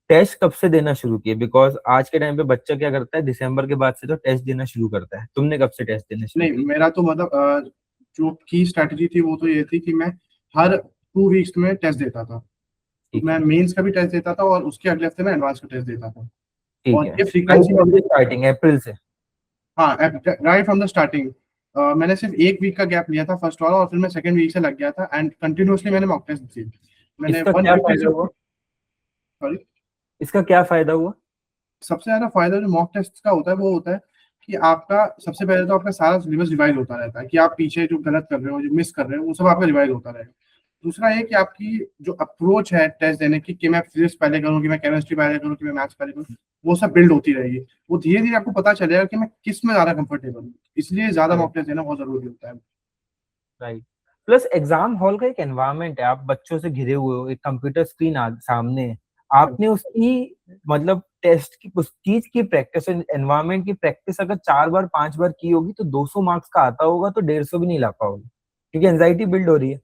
टेस्ट कब से देना शुरू किए? बिकॉज आज के टाइम पे बच्चा क्या करता है, दिसंबर के बाद से तो टेस्ट देना शुरू करता है। तुमने कब से टेस्ट देना शुरू नहीं, किया? मेरा तो मतलब जो की स्ट्रैटेजी थी वो तो ये थी कि मैं हर 2 वीक्स में टेस्ट देता था। तो ठीक मैं है। मेंस का भी टेस्ट देता था और उसके अगले हफ्ते मैं एडवांस का टेस्ट देता था। ठीक और है। ये right frequency, from the starting, अप्रैल से? हाँ, राइट फ्रॉम द स्टार्टिंग। मैंने सिर्फ एक वीक का गैप लिया था फर्स्ट वाला, और फिर मैं सेकंड वीक से लग गया था, एंड कंटिन्यूअसली मैंने मॉक टेस्ट दिए। मैंने इसका वन क्या वीक में फायदा सिर्फ, हुआ? सॉरी, इसका क्या फायदा हुआ? सबसे ज्यादा फायदा जो मॉक टेस्ट का होता है वो होता है कि आपका सबसे पहले तो आपका सारा सिलेबस रिवाइज होता रहता है, कि आप पीछे जो गलत कर रहे हो, जो मिस कर रहे हो, वो सब आपका रिवाइज होता रहेगा। दूसरा ये कि आपकी जो अप्रोच है टेस्ट देने की, कि मैं फिजिक्स पहले करूँ, कि मैं केमिस्ट्री पहले करूँ, कि मैं मैथ्स पहले करूँ, वो सब बिल्ड होती रहेगी। वो धीरे धीरे आपको पता चलेगा कि मैं किस में ज्यादा कंफर्टेबल हूँ, इसलिए ज्यादा मॉक टेस्ट देना बहुत जरूरी होता है। राइट। प्लस एग्जाम हॉल का एक एनवायरनमेंट है, आप बच्चों से घिरे हुए हो, एक कंप्यूटर स्क्रीन सामने है, आपने उसकी मतलब टेस्ट की उस चीज की प्रैक्टिस, एनवायरनमेंट की प्रैक्टिस अगर 4 बार 5 बार की होगी तो 200 मार्क्स का आता होगा, तो 150 भी नहीं ला पाओगे, क्योंकि एंजाइटी बिल्ड हो रही है।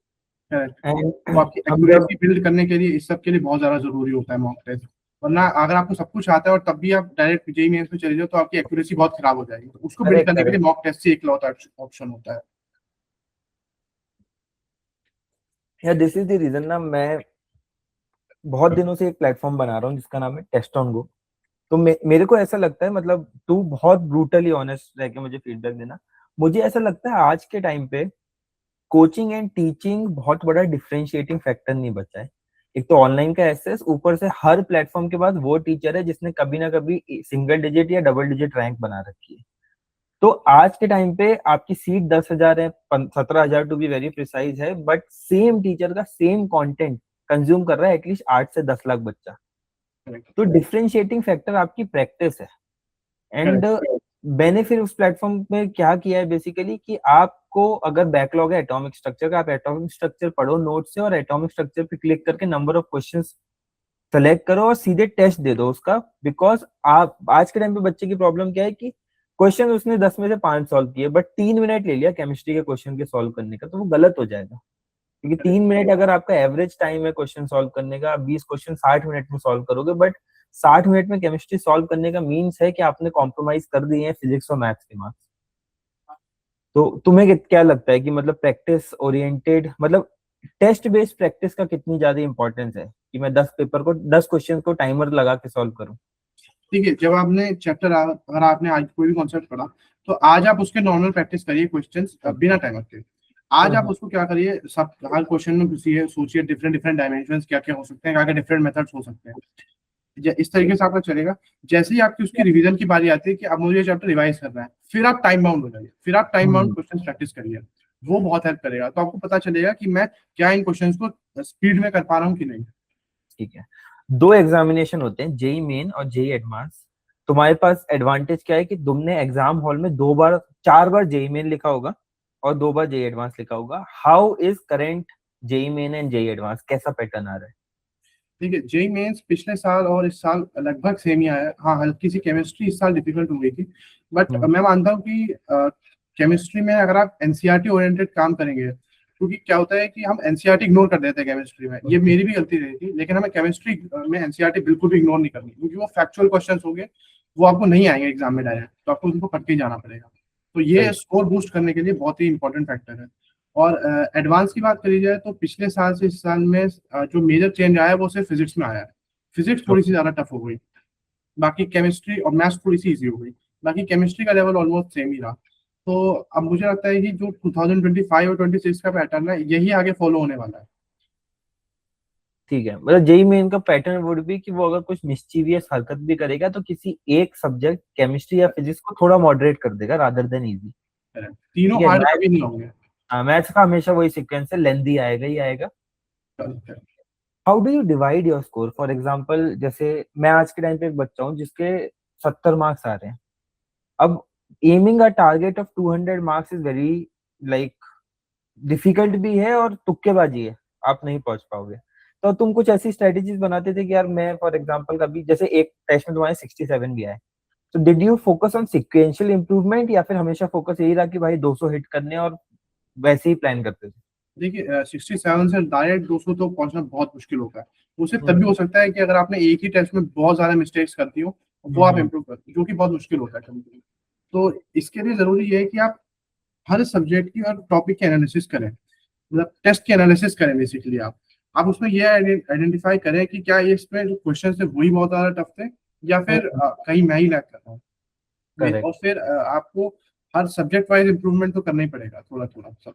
Correct. तो एंड आपकी हम जब एक्यूरेसी बिल्ड करने के लिए इस सब के लिए बहुत ज्यादा जरूरी होता है मॉक टेस्ट। वरना अगर आपको सब कुछ आता है और तब भी आप डायरेक्ट जेईई मेंस में चले जाओ, तो आपकी एक्यूरेसी बहुत खराब हो जाएगी। तो उसको बिल्ड करेक्ट करने के लिए करेक्ट, मॉक टेस्ट ही इकलौता ऑप्शन होता है। या दिस इज द रीजन ना, मैं बहुत दिनों से एक प्लेटफॉर्म बना रहा हूँ जिसका नाम है टेस्ट ऑन गो। तो मेरे को ऐसा लगता है, मतलब तू बहुत ब्रूटली ऑनेस्ट रह के मुझे फीडबैक देना, मुझे ऐसा लगता है आज के टाइम पे कोचिंग एंड टीचिंग बहुत बड़ा डिफरेंशिएटिंग फैक्टर नहीं बचा है। एक तो ऑनलाइन का एक्सेस, ऊपर से हर प्लेटफॉर्म के पास वो टीचर है जिसने कभी ना कभी सिंगल डिजिट या डबल डिजिट रैंक बना रखी है। तो आज के टाइम पे आपकी सीट 10,000 है, 17,000 टू बी वेरी प्रिसाइज है, बट सेम टीचर का सेम कंटेंट कंज्यूम कर रहा है एटलीस्ट 8 से 10 लाख बच्चा। करेक्ट, तो डिफरेंशिएटिंग फैक्टर आपकी प्रैक्टिस है। एंड करेक्ट, मैंने फिर उस प्लेटफॉर्म में क्या किया है बेसिकली कि आपको अगर बैकलॉग है एटॉमिक स्ट्रक्चर का, आप एटॉमिक स्ट्रक्चर पढ़ो नोट से, और एटॉमिक स्ट्रक्चर पे क्लिक करके नंबर ऑफ क्वेश्चंस सेलेक्ट करो और सीधे टेस्ट दे दो उसका। बिकॉज आप आज के टाइम पे बच्चे की प्रॉब्लम क्या है कि क्वेश्चन उसने 10 में से 5 सॉल्व किए, बट 3 मिनट ले लिया केमिस्ट्री के क्वेश्चन के सॉल्व करने का, तो वो गलत हो जाएगा। क्योंकि 3 मिनट अगर आपका एवरेज टाइम है क्वेश्चन सॉल्व करने का, आप 20 क्वेश्चन 60 मिनट में सॉल्व करोगे, बट 60 मिनट में केमिस्ट्री सॉल्व करने का मीन्स है कि आपने कॉम्प्रोमाइज कर दिए हैं फिजिक्स और मैथ्स के मार्क्स। तो तुम्हें क्या लगता है कि मतलब प्रैक्टिस ओरिएंटेड, मतलब टेस्ट बेस्ड प्रैक्टिस का कितनी ज्यादा इंपॉर्टेंस है कि मैं 10 क्वेश्चन को टाइमर लगा के सॉल्व करूं? ठीक है, जब आपने चैप्टर, अगर आपने आज कोई भी कॉन्सेप्ट पढ़ा, तो आज आप उसके नॉर्मल प्रैक्टिस करिए क्वेश्चंस बिना टाइमर के। आज आप उसको क्या करिए, सब हर क्वेश्चन में घुसिए, सोचिए डिफरेंट डिफरेंट डायमेंशंस क्या क्या हो सकते हैं, क्या क्या डिफरेंट मेथड्स हो सकते हैं। इस तरीके से आपका चलेगा। जैसे ही आपकी उसकी रिवीजन की बारी आती है कि अब मुझे ये चैप्टर रिवाइज करना है, फिर आप टाइम बाउंड हो जाइए, फिर आप टाइम बाउंड क्वेश्चन प्रैक्टिस करिए। वो बहुत हेल्प करेगा, तो आपको पता चलेगा कि मैं क्या इन क्वेश्चंस को स्पीड में कर पा रहा हूँ कि नहीं। ठीक है। दो एग्जामिनेशन होते हैं, जेई मेन और जेई एडवांस। तुम्हारे पास एडवांटेज क्या है कि तुमने एग्जाम हॉल में 4 बार जेई मेन लिखा होगा और 2 बार जेई एडवांस लिखा होगा। How is current JEE main and JEE advance, कैसा पैटर्न आ रहा है? ठीक है, जेई मेंस पिछले साल और इस साल लगभग सेम ही आया है। हाँ, हल्की सी केमिस्ट्री इस साल डिफिकल्ट हो गई थी, बट मैं मानता हूँ कि केमिस्ट्री में अगर आप एनसीईआरटी ओरिएंटेड काम करेंगे, क्योंकि क्या होता है कि हम एनसीईआरटी इग्नोर कर देते हैं केमिस्ट्री में, ये मेरी भी गलती रही थी, लेकिन हमें केमिस्ट्री में एनसीईआरटी बिल्कुल भी इग्नोर नहीं करनी, क्योंकि वो फैक्चुअल क्वेश्चन होंगे, वो आपको नहीं आएंगे एग्जाम में डायरेक्ट, तो आपको उनको पढ़ के ही जाना पड़ेगा। तो ये सही। स्कोर बूस्ट करने के लिए बहुत ही इंपॉर्टेंट फैक्टर है। और एडवांस की बात करी जाए तो पिछले साल से इस साल में जो मेजर चेंज आया है वो सिर्फ फिजिक्स में आया है। फिजिक्स थोड़ी सी ज्यादा टफ हो गई, बाकी केमिस्ट्री और मैथ्स थोड़ी सी इजी हो गई, बाकी केमिस्ट्री का लेवल ऑलमोस्ट सेम ही रहा। तो अब मुझे लगता है कि जो 2025 और 26 का पैटर्न है, यही आगे फॉलो होने वाला है। ठीक है, मतलब जेई मेन का पैटर्न वुड भी कि वो अगर कुछ मिस्चीवियस हरकत भी करेगा तो किसी एक सब्जेक्ट केमिस्ट्री या फिजिक्स को थोड़ा मॉडरेट कर देगा रादर देन इजी। तीनों ठीक है। हार्ड कभी नहीं होंगे। मैथ्स का हमेशा वही सीक्वेंस है, लेंदी आएगा ही आएगा। Correct. How do you divide your score? For example जैसे मैं आज के टाइम पे एक बच्चा हूँ जिसके 70 मार्क्स आ रहे हैं। अब aiming a target of 200 marks is very like difficult भी है और तुक्केबाजी है, आप नहीं पहुंच पाओगे। तो तुम कुछ ऐसी स्ट्रेटेजीज बनाते थे कि यार मैं फॉर एग्जांपल कभी जैसे एक टेस्ट में तुम्हारे 67 भी आए, तो did you focus on sequential improvement या फिर हमेशा फोकस यही रहा कि भाई 200 हिट करने और वैसे ही प्लान करते थे? देखिए, 67 से डायरेक्ट 200 तो पहुंचना बहुत मुश्किल होता है। वो सिर्फ तभी हम्म। हो सकता है कि अगर आपने एक ही टेस्ट में बहुत ज्यादा मिस्टेक्स करती हो, वो आप इम्प्रूव करते हो, जो कि बहुत मुश्किल होता है कभी कभी। तो इसके लिए जरूरी है कि आप हर सब्जेक्ट की और टॉपिक की एनालिसिस करें, मतलब टेस्ट की एनालिसिस करें बेसिकली। आप उसमें ये आइडेंटिफाई करें कि क्या ये इसमें जो क्वेश्चन थे वही बहुत ज्यादा टफ थे, या फिर कहीं मैं ही लैग कर रहा हूँ। करेक्ट। और फिर आपको हर सब्जेक्ट वाइज इम्प्रूवमेंट तो करना ही पड़ेगा, थोड़ा थोड़ा सब।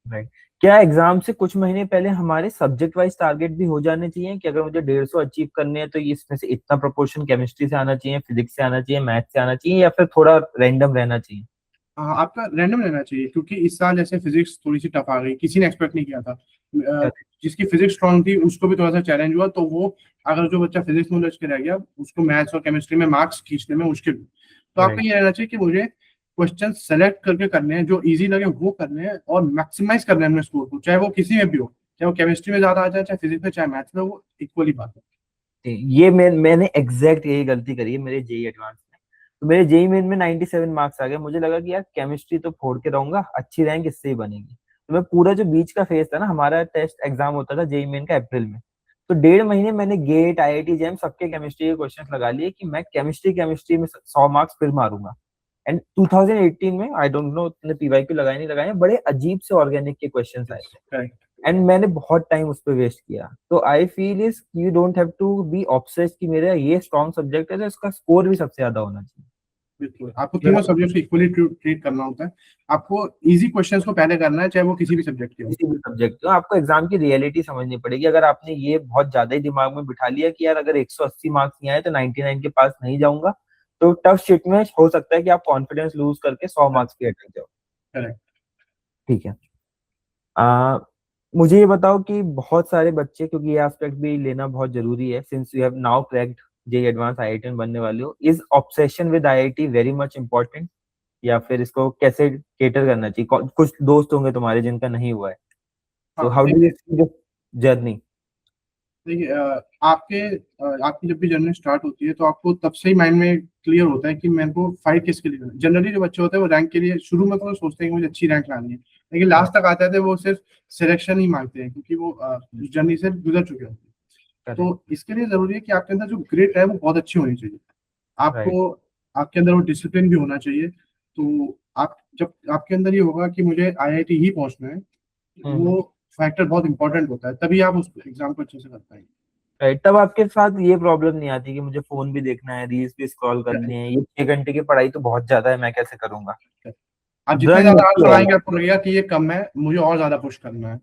राइट। क्या एग्जाम से कुछ महीने पहले हमारे सब्जेक्ट वाइज टारगेट भी हो जाने चाहिए कि अगर मुझे 150 अचीव करने हैं तो इसमें से इतना प्रोपोर्शन केमिस्ट्री से आना चाहिए, फिजिक्स से आना चाहिए, मैथ से आना चाहिए, या फिर थोड़ा रैंडम रहना चाहिए? हाँ, आपका रैंडम रहना चाहिए, क्योंकि इस साल जैसे फिजिक्स थोड़ी सी टफ आ गई, किसी ने एक्सपेक्ट नहीं किया था। जिसकी फिजिक्स स्ट्रांग थी उसको भी थोड़ा सा चैलेंज हुआ, तो वो, अगर जो बच्चा फिजिक्स नॉलेज के रह गया, उसको मैथ्स और केमिस्ट्री में मार्क्स खींचने में मुश्किल हुई। तो आपका राइट। ये रहना चाहिए कि मुझे क्वेश्चन सेलेक्ट करके करने हैं, जो इजी लगे वो करने हैं, और मैक्सिमाइज करने हैं अपने स्कोर को, चाहे वो किसी में भी हो, चाहे वो केमिस्ट्री में ज्यादा आ जाए, चाहे फिजिक्स में, चाहे मैथ्स में, वो इक्वली बात है। ये मैंने एग्जैक्ट यही गलती करी है मेरे जेई एडवांस में। तो मेरे जेई मेन में 97 मार्क्स आ गए, मुझे लगा कि यार केमिस्ट्री तो फोड़ के रहूंगा, अच्छी रैंक इससे ही बनेगी। तो मैं पूरा जो बीच का फेज था ना, हमारा टेस्ट एग्जाम होता था जेई मेन का अप्रैल में, तो 1.5 महीने मैंने गेट आईआईटी जेम सबके केमिस्ट्री के क्वेश्चन लगा लिए कि मैं केमिस्ट्री केमिस्ट्री में 100 मार्क्स फिर मारूंगा। एंड 2018 में आई डोंट नो तुमने पीवाईक्यू लगाए नहीं लगाए, बड़े अजीब से ऑर्गेनिक के क्वेश्चन आए थे करेक्ट। एंड मैंने बहुत टाइम उस पर वेस्ट किया। तो I feel is you don't have to be obsessed कि मेरा ये स्ट्रॉन्ग सब्जेक्ट है तो इसका स्कोर भी सबसे ज्यादा होना चाहिए। बिल्कुल, आपको अगर तीनों आप सब्जेक्ट को इक्वली ट्रीट करना होता है। आपको इजी क्वेश्चंस को पहले करना है, चाहे वो किसी भी सब्जेक्ट के हो। किसी भी सब्जेक्ट को आपको एग्जाम की रियलिटी समझनी पड़ेगी। अगर आपने ये बहुत ज्यादा ही दिमाग में बिठा लिया कि यार अगर 180 मार्क्स नहीं आए तो 99 के पास नहीं जाऊंगा, तो टफ शिट में हो सकता है कि आप कॉन्फिडेंस लूज करके 100 मार्क्स पे अटक जाओ। करेक्ट। ठीक है। आ, मुझे ये बताओ कि बहुत सारे बच्चे, क्योंकि ये एस्पेक्ट भी लेना बहुत जरूरी है since you have now cracked JEE advance IIT बनने वाले हो, is obsession with IIT very much important या फिर इसको कैसे केटर करना चाहिए? कुछ दोस्त होंगे तुम्हारे जिनका नहीं हुआ है, तो हाँ, हाउ डू यू देखिए। See this journey? देखिए, आपकी जब भी जर्नी स्टार्ट होती है, तो आपको तब से ही माइंड में क्लियर होता है कि मेरे को फाइट किसके लिए करना है। जनरली जो बच्चे होते हैं वो रैंक के लिए शुरू में तो सोचते हैं कि मुझे अच्छी रैंक लानी है, लेकिन लास्ट तक आते थे वो सिर्फ सिलेक्शन ही मांगते हैं, क्योंकि वो उस जर्नी से गुजर चुके होते हैं। तो इसके लिए जरूरी है कि आपके अंदर जो ग्रिट है वो बहुत अच्छी होनी चाहिए। आपको आपके अंदर वो डिसिप्लिन भी होना चाहिए। तो आप जब आपके अंदर ये होगा कि मुझे आईआईटी ही पहुंचना है, वो फैक्टर बहुत इंपॉर्टेंट होता है, तभी आप उस एग्जाम को अच्छे से कर पाएंगे। राइट, तब आपके साथ ये प्रॉब्लम नहीं आती कि मुझे फोन भी देखना है, रील्स भी स्क्रॉल करनी है, ये 6 घंटे की पढ़ाई तो बहुत ज्यादा है, मैं कैसे करूंगा। आप जितने ड्रग ज्यादा हाथ मुक्ति बढ़ाएंगे वाला। आपको लगेगा कि ये कम है, मुझे और ज्यादा पुश करना है,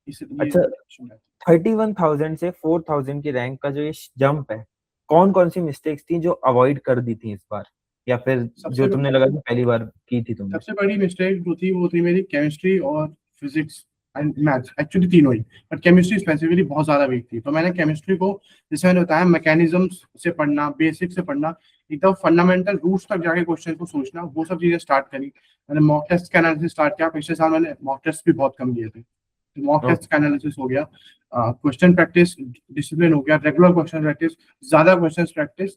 इसलिए अच्छा, 31,000 से 4,000 की रैंक का जो ये जंप है, कौन कौन सी मिस्टेक्स थी जो अवॉइड कर दी थी इस बार, या फिर जो सबसे तुमने लगा कि पहली बार की थी तुमने। सबसे बड़ी मिस्टेक जो थी वो थी मेरी केमिस्ट्री और फिजिक्स एंड मैथ्स, एक्चुअली तीनों ही, बट केमिस्ट्री स्पेसिफिकली बहुत ज्यादा वीक थी। तो मैंने केमिस्ट्री को, जैसे मैंने बताया, मैकेनिज्म्स से पढ़ना, बेसिक से पढ़ना, एकदम फंडामेंटल रूट्स तक जाके क्वेश्चन को सोचना, वो सब चीजें स्टार्ट करी। मैंने मॉक टेस्ट का एनालिसिस स्टार्ट किया, पिछले साल मैंने मॉक टेस्ट भी बहुत कम दिए थे, तो मॉक टेस्ट का एनालिसिस हो गया, क्वेश्चन प्रैक्टिस डिसिप्लिन हो गया, रेगुलर क्वेश्चन प्रैक्टिस, ज्यादा क्वेश्चन प्रैक्टिस,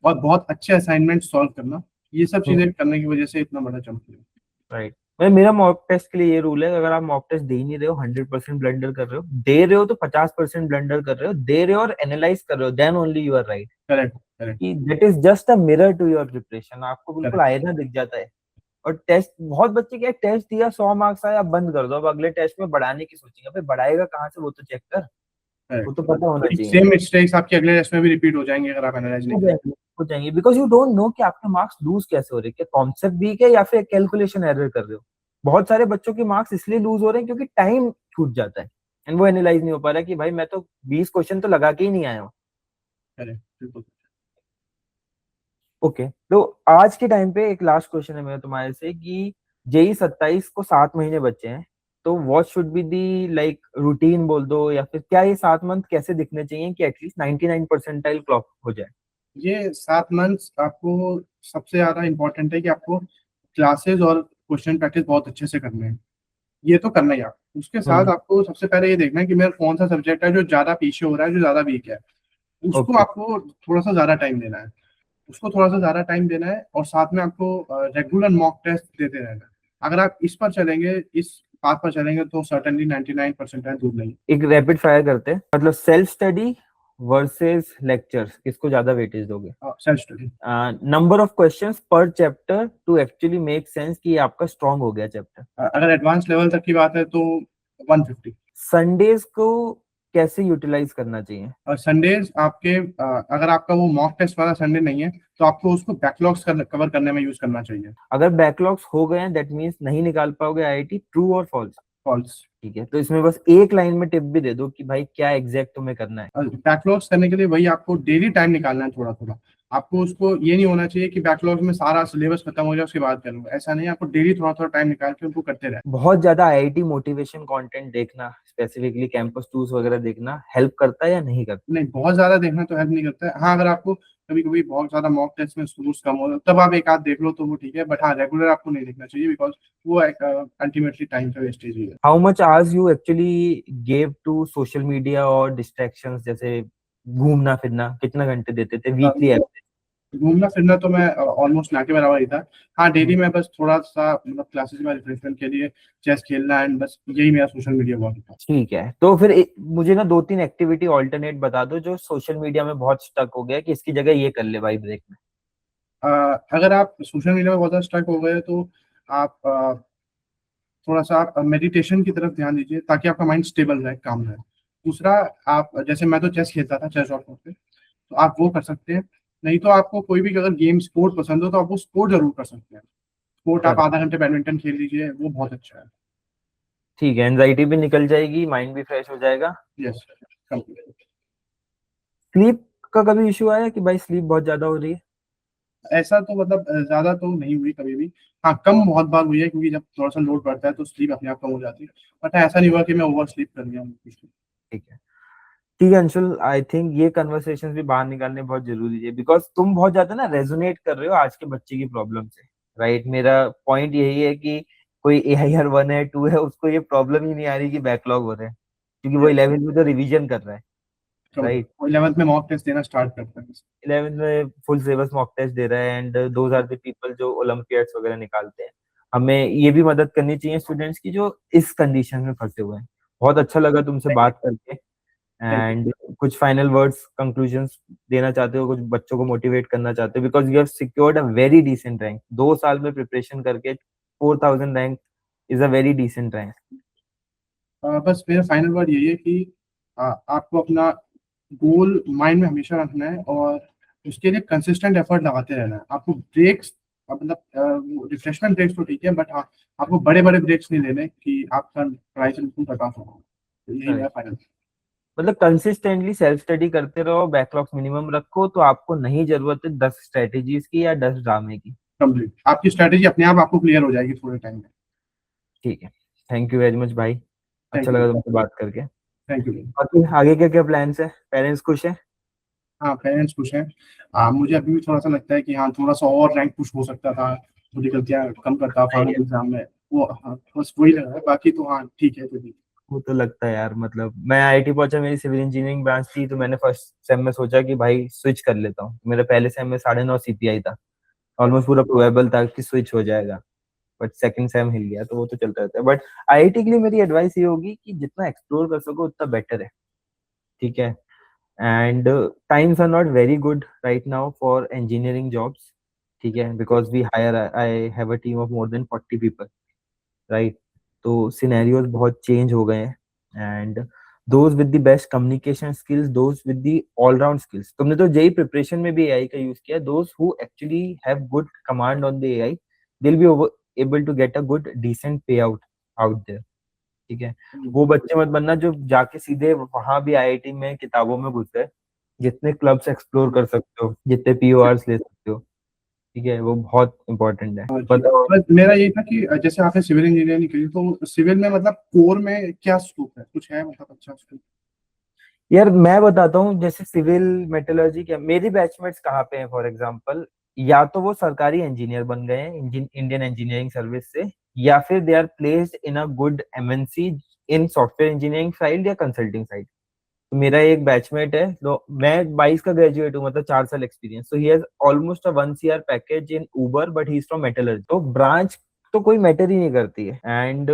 और बहुत अच्छे असाइनमेंट सॉल्व करना, ये सब चीजें करने की वजह से इतना बड़ा जंप लिया। राइट, मैं मेरा मॉक टेस्ट के लिए ये रूल है कि अगर आप मॉक टेस्ट दे ही नहीं रहे हो, 100% ब्लंडर कर रहे हो, दे रहे हो तो 50% ब्लंडर कर रहे हो, दे रहे हो और एनालाइज कर रहे हो, then only you are right. Correct, correct, कि that is just a mirror to your preparation, आपको बिल्कुल करेक्ट, आईना दिख जाता है। और टेस्ट, बहुत बच्चे क्या, टेस्ट दिया 100 मार्क्स आया, अब बंद कर दो, अब अगले टेस्ट में बढ़ाने की सोचेंगे, भाई बढ़ाएगा कहाँ से, वो तो चेक कर, वो तो पता होना करेक्ट। चाहिए सेम ना। मिस्टेक्स आपके अगले टेस्ट में भी रिपीट हो जाएंगे अगर आप एनालाइज नहीं हो करें। जाएंगे, हो जाएंगे, बिकॉज यू डोंट नो कि आपके मार्क्स लूज कैसे हो रहे हैं, क्या कॉन्सेप्ट वीक है या फिर कैलकुलेशन एरर कर रहे हो। बहुत सारे बच्चों के मार्क्स इसलिए लूज हो रहे हैं क्योंकि टाइम छूट जाता है, एंड वो एनालाइज नहीं हो पा रहा है कि भाई मैं तो 20 क्वेश्चन तो लगा के ही नहीं आया हूँ। करेक्ट, बिल्कुल। ओके, तो आज के टाइम पे एक लास्ट क्वेश्चन है मेरा तुम्हारे से कि जेई 27 को 7 महीने बचे हैं, तो what should be the like routine बोल दो, या फिर क्या ये 7 मंथ कैसे दिखने चाहिए कि एटलीस्ट 99 परसेंटाइल क्लॉक हो जाए। ये 7 मंथ्स आपको सबसे ज्यादा इंपॉर्टेंट है कि आपको क्लासेस और क्वेश्चन प्रैक्टिस बहुत अच्छे से करने हैं, ये तो करना ही। आप उसके साथ हम्म। आपको सबसे पहले ये देखना है कि मेरा कौन सा सब्जेक्ट है जो ज्यादा पीछे हो रहा है, जो ज्यादा वीक है, उसको ओके। आपको थोड़ा सा ज्यादा टाइम देना है, उसको थोड़ा सा ज्यादा टाइम देना है, और साथ में आपको रेगुलर मॉक टेस्ट देते रहना है। अगर आप इस पर चलेंगे, इस पाथ पर चलेंगे, तो सर्टेनली 99% दूर नहीं। एक रैपिड फायर करते हैं, मतलब सेल्फ स्टडी वर्सेस लेक्चर्स, किसको ज्यादा वेटेज दोगे। Self study. Number of questions per chapter to actually make sense कि ये आपका स्ट्रांग हो गया चैप्टर। अगर एडवांस लेवल तक की बात है तो 150। संडेज को कैसे यूटिलाइज करना चाहिए। और संडेज आपके, अगर आपका वो मॉक टेस्ट वाला संडे नहीं है, तो आपको उसको बैकलॉग्स कवर करने में यूज करना चाहिए। अगर बैकलॉग्स हो गए हैं दैट मींस नहीं निकाल पाओगे आईआईटी, ट्रू और फॉल्स। फॉल्स। ठीक है, तो इसमें बस एक लाइन में टिप भी दे दो कि भाई क्या एग्जैक्ट तुम्हें करना है। बैकलॉग्स करने के लिए वही आपको डेली टाइम निकालना है, थोड़ा थोड़ा। आपको उसको ये नहीं होना चाहिए कि बैकलॉग्स में सारा सिलेबस खत्म हो जाए उसके बाद करूंगा, ऐसा नहीं है। आपको डेली थोड़ा थोड़ा टाइम निकाल के उनको करते रहना बहुत ज्यादा आईआईटी मोटिवेशन कंटेंट देखना, स्पेसिफिकली कैंपस टूर्स वगैरह देखना हेल्प करता है या नहीं करता। है। नहीं, बहुत ज्यादा देखना तो हेल्प नहीं करता है। हाँ, अगर आपको कभी कभी बहुत ज्यादा मॉक टेस्ट में स्कोर्स कम हो तब आप एक आध देख लो तो वो ठीक है, बट हाँ, रेगुलर आपको नहीं देखना चाहिए, बिकॉज वो अल्टीमेटली टाइम का वेस्टेज ही है। How much hours you actually gave to social media और डिस्ट्रैक्शंस, जैसे घूमना फिरना, कितना घंटे देते थे अ, वीकली एवरेज। घूमना फिरना तो मैं ऑलमोस्ट ना के बराबर ही था। हाँ, डेली मैं बस थोड़ा सा, मतलब क्लासेस में रिफ्रेशमेंट के लिए चेस खेलना, एंड बस यही मेरा सोशल मीडिया हुआ था। ठीक है, तो फिर मुझे ना 2-3 एक्टिविटी ऑल्टरनेट बता दो जो सोशल मीडिया में बहुत स्टक हो गया कि इसकी जगह ये कर ले भाई ब्रेक में। अगर आप सोशल मीडिया में बहुत ज़्यादा स्ट्रक हो गए तो आप थोड़ा सा आप मेडिटेशन की तरफ ध्यान दीजिए, ताकि आपका माइंड स्टेबल रहे, काम रहे। दूसरा, आप जैसे मैं तो चेस खेलता था, चेस डॉट कॉम पे, तो आप वो कर सकते हैं। नहीं तो आपको कोई भी अगर गेम स्पोर्ट पसंद हो तो आप वो स्पोर्ट जरूर कर सकते हैं। स्पोर्ट आप कर आधा घंटे बैडमिंटन खेल लीजिए, वो बहुत अच्छा है। ठीक है, एंजाइटी भी निकल जाएगी, माइंड भी फ्रेश हो जाएगा। Yes, complete. स्लीप का कभी इशू आया कि भाई स्लीप बहुत ज्यादा हो रही है। ऐसा तो मतलब ज्यादा तो नहीं हुई कभी भी। हाँ, कम बहुत बार हुई है, क्योंकि जब थोड़ा सा लोड बढ़ता है तो स्लीप अपने आप कम हो जाती है। बट ऐसा नहीं हुआ कि मैं ओवर स्लीप कर गया हूँ। ठीक है, ठीक है अंशुल, आई थिंक ये कन्वर्सेशन भी बाहर निकालने बहुत जरूरी है, बिकॉज तुम बहुत ज्यादा ना रेजोनेट कर रहे हो आज के बच्चे की प्रॉब्लम से। राइट, मेरा पॉइंट यही है कि कोई AIR 1 है 2 है, उसको ये प्रॉब्लम ही नहीं आ रही कि बैकलॉग हो रहे हैं, क्योंकि वो 11th में तो रिवीजन कर रहा है। राइट, 11th में मॉक टेस्ट देना स्टार्ट करते हैं। 11th में फुल सिलेबस मॉक टेस्ट दे रहा है, and those are the people जो ओलंपियाड्स वगैरह निकालते हैं। हमें ये भी मदद करनी चाहिए स्टूडेंट्स की जो इस कंडीशन में फंसे हुए हैं। बहुत अच्छा लगा तुमसे बात करके। एंड कुछ फाइनल वर्ड्स कंक्लूजन्स देना चाहते हो, कुछ बच्चों को मोटिवेट करना चाहते हो, because you have secured a very decent rank, 2 साल में प्रिपरेशन करके 4000 rank is a very decent rank. बस मेरा फाइनल वर्ड यही है कि आपको अपना गोल माइंड में हमेशा रखना है और उसके लिए कंसिस्टेंट एफर्ट लगाते रहना है। आपको ब्रेक्स, मतलब रिफ्रेशमेंट ब्रेक्स तो ठीक है, बट हाँ, आपको बड़े बड़े ब्रेक्स नहीं लेने कि आपका पढ़ाई से बिल्कुल कट ऑफ हो। तो यही मेरा फाइनल। मतलब कंसिस्टेंटली सेल्फ स्टडी करते रहो, बैकलॉग्स मिनिमम रखो, तो आपको नहीं जरूरत है 10 स्ट्रेटेजीज की या 10 ड्रामे की। कंप्लीट आपकी स्ट्रेटेजी अपने आप आपको क्लियर हो जाएगी थोड़े टाइम में। ठीक है, थैंक यू वेरी मच भाई, अच्छा थैंक यू। लगा तुमसे बात करके। Thank you. बाकी आगे क्या क्या प्लान्स है, पेरेंट्स खुश है? हाँ, पेरेंट्स खुश हैं। मुझे अभी भी थोड़ा सा लगता है कि हाँ, थोड़ा सा और रैंक पुश हो सकता था, थोड़ी गलतियाँ कम करता फाइनल एग्जाम में। वो हाँ, बस वही लग रहा है, बाकी तो हाँ ठीक है। तो भी वो तो लगता है यार, मतलब मैं आईआईटी पहुंचा, मेरी सिविल इंजीनियरिंग ब्रांच थी, तो मैंने फर्स्ट सेम में सोचा कि भाई स्विच कर लेता हूँ। मेरे पहले सेम में 9.5 सीपीआई था, ऑलमोस्ट पूरा प्रोबेबल था कि स्विच हो जाएगा, बट सेकंड सेम हिल गया, तो वो तो चलता रहता है। बट आईआईटी के लिए मेरी एडवाइस ये होगी कि जितना एक्सप्लोर कर सको उतना बेटर है, ठीक है। And times are not very good right now for engineering jobs, ठीक है, because we hire, I have a team of more than 40 people, right. तो सिनेरियोज बहुत चेंज हो गए हैं, and those with the best communication skills, those with the allround skills, तुमने तो JEE preparation में भी एआई का यूज किया, those who actually have good command on the AI, दिल B able to get a good decent payout out there, ठीक है। वो बच्चे मत बनना जो जाके सीधे वहां भी आईआईटी में किताबों में घुस गए। जितने क्लब्स एक्सप्लोर कर सकते हो, जितने पीओआरस ले सकते हो, ठीक है, वो बहुत इंपॉर्टेंट है। हाँ जी। बताओ। बस मेरा यही था कि जैसे आपने सिविल इंजीनियरिंग करी, तो सिविल में मतलब कोर में क्या स्कोप है, कुछ है मतलब अच्छा स्कोप? यार मैं बताता हूँ, जैसे सिविल मेटलर्जी क्या, मेरी बैचमेट्स कहाँ पे हैं फॉर एग्जांपल, या तो वो सरकारी इंजीनियर बन गए हैं इंडियन इंजीनियरिंग सर्विस से, या फिर they are placed in a good MNC in software engineering side या कंसल्टिंग साइड। तो मेरा एक बैचमेट है, तो मैं 22 का ग्रेजुएट हूँ, मतलब 4 साल एक्सपीरियंस, तो he has almost a 1 CR package in Uber, but he is from metallurgy. तो ब्रांच तो कोई मैटर ही नहीं करती है, एंड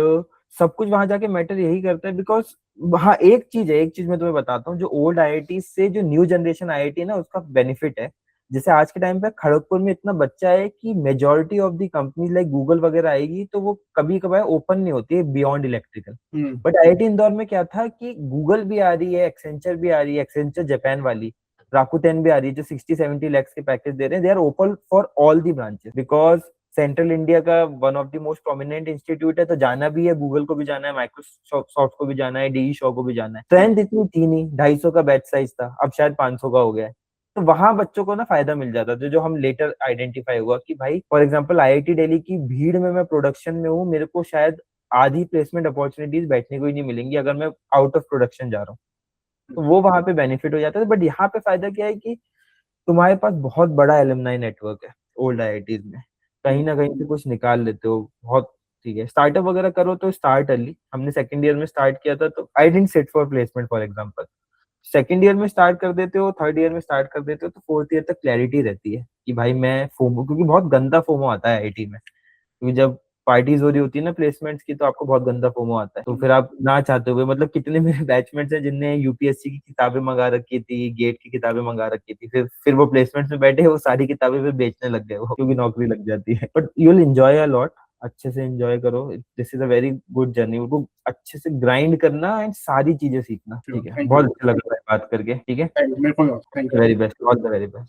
सब कुछ वहां जाके मैटर यही करता है, बिकॉज हाँ एक चीज है, एक चीज मैं तुम्हें बताता हूँ, जो ओल्ड आईआईटी से जो न्यू जनरेशन आईआईटी है ना, उसका बेनिफिट है। जैसे आज के टाइम पे खड़गपुर में इतना बच्चा है कि majority of the companies like Google वगैरह आएगी तो वो कभी कभार ओपन नहीं होती है beyond electrical. Hmm. But IIT Indore में क्या था कि गूगल भी आ रही है, एक्सेंचर भी आ रही है, एक्सेंचर जापान वाली, राकुटेन भी आ रही है, जो 60-70 lakhs के पैकेज दे रहे हैं, they are open for all the branches, because central India का one of the most prominent institute है, तो जाना भी है, गूगल को भी जाना है, माइक्रोसॉफ्ट को भी जाना है, डीई शो को भी जाना है। स्ट्रेंथ इतनी थी नहीं, 250 का बैच साइज था, अब शायद 500 का हो गया है। तो वहां बच्चों को ना फायदा मिल जाता था, जो हम लेटर आइडेंटिफाई हुआ कि भाई फॉर एग्जांपल आईआईटी दिल्ली की भीड़ में मैं प्रोडक्शन में हूँ, मेरे को शायद आधी प्लेसमेंट अपॉर्चुनिटीज बैठने को ही नहीं मिलेंगी अगर मैं आउट ऑफ प्रोडक्शन जा रहा हूँ। तो वो वहां पे बेनिफिट हो जाता है। बट यहाँ पे फायदा क्या है कि तुम्हारे पास बहुत बड़ा एलुमनाई नेटवर्क है ओल्ड आईआईटीज में, कहीं ना कहीं से कुछ निकाल लेते हो बहुत, ठीक है। स्टार्टअप वगैरह करो तो स्टार्ट अर्ली, हमने सेकंड ईयर में स्टार्ट किया था, तो I didn't sit for placement for example. Second year में स्टार्ट कर देते हो, थर्ड ईयर में स्टार्ट कर देते हो, तो फोर्थ ईयर तक क्लैरिटी रहती है कि भाई मैं फोमो, क्योंकि बहुत गंदा फोमो आता है आईटी में, क्योंकि जब पार्टीज हो रही होती है ना प्लेसमेंट्स की, तो आपको बहुत गंदा फोमो आता है, तो फिर आप ना चाहते हुए, मतलब कितने मेरे बैचमेट्स हैं जिनने यूपीएससी की किताबें मंगा रखी थी, गेट की किताबें मंगा रखी थी, फिर वो प्लेसमेंट्स में बैठे, वो सारी किताबें फिर बेचने लग गए वो, क्योंकि नौकरी लग जाती है। But you will enjoy a lot, अच्छे से एंजॉय करो, this is a very good journey, उनको अच्छे से ग्राइंड करना एंड सारी चीजें सीखना, ठीक है। थैंक बहुत यू। अच्छा लगा भाई बात करके, ठीक है, मेरे को thank you. Very best, all the very best.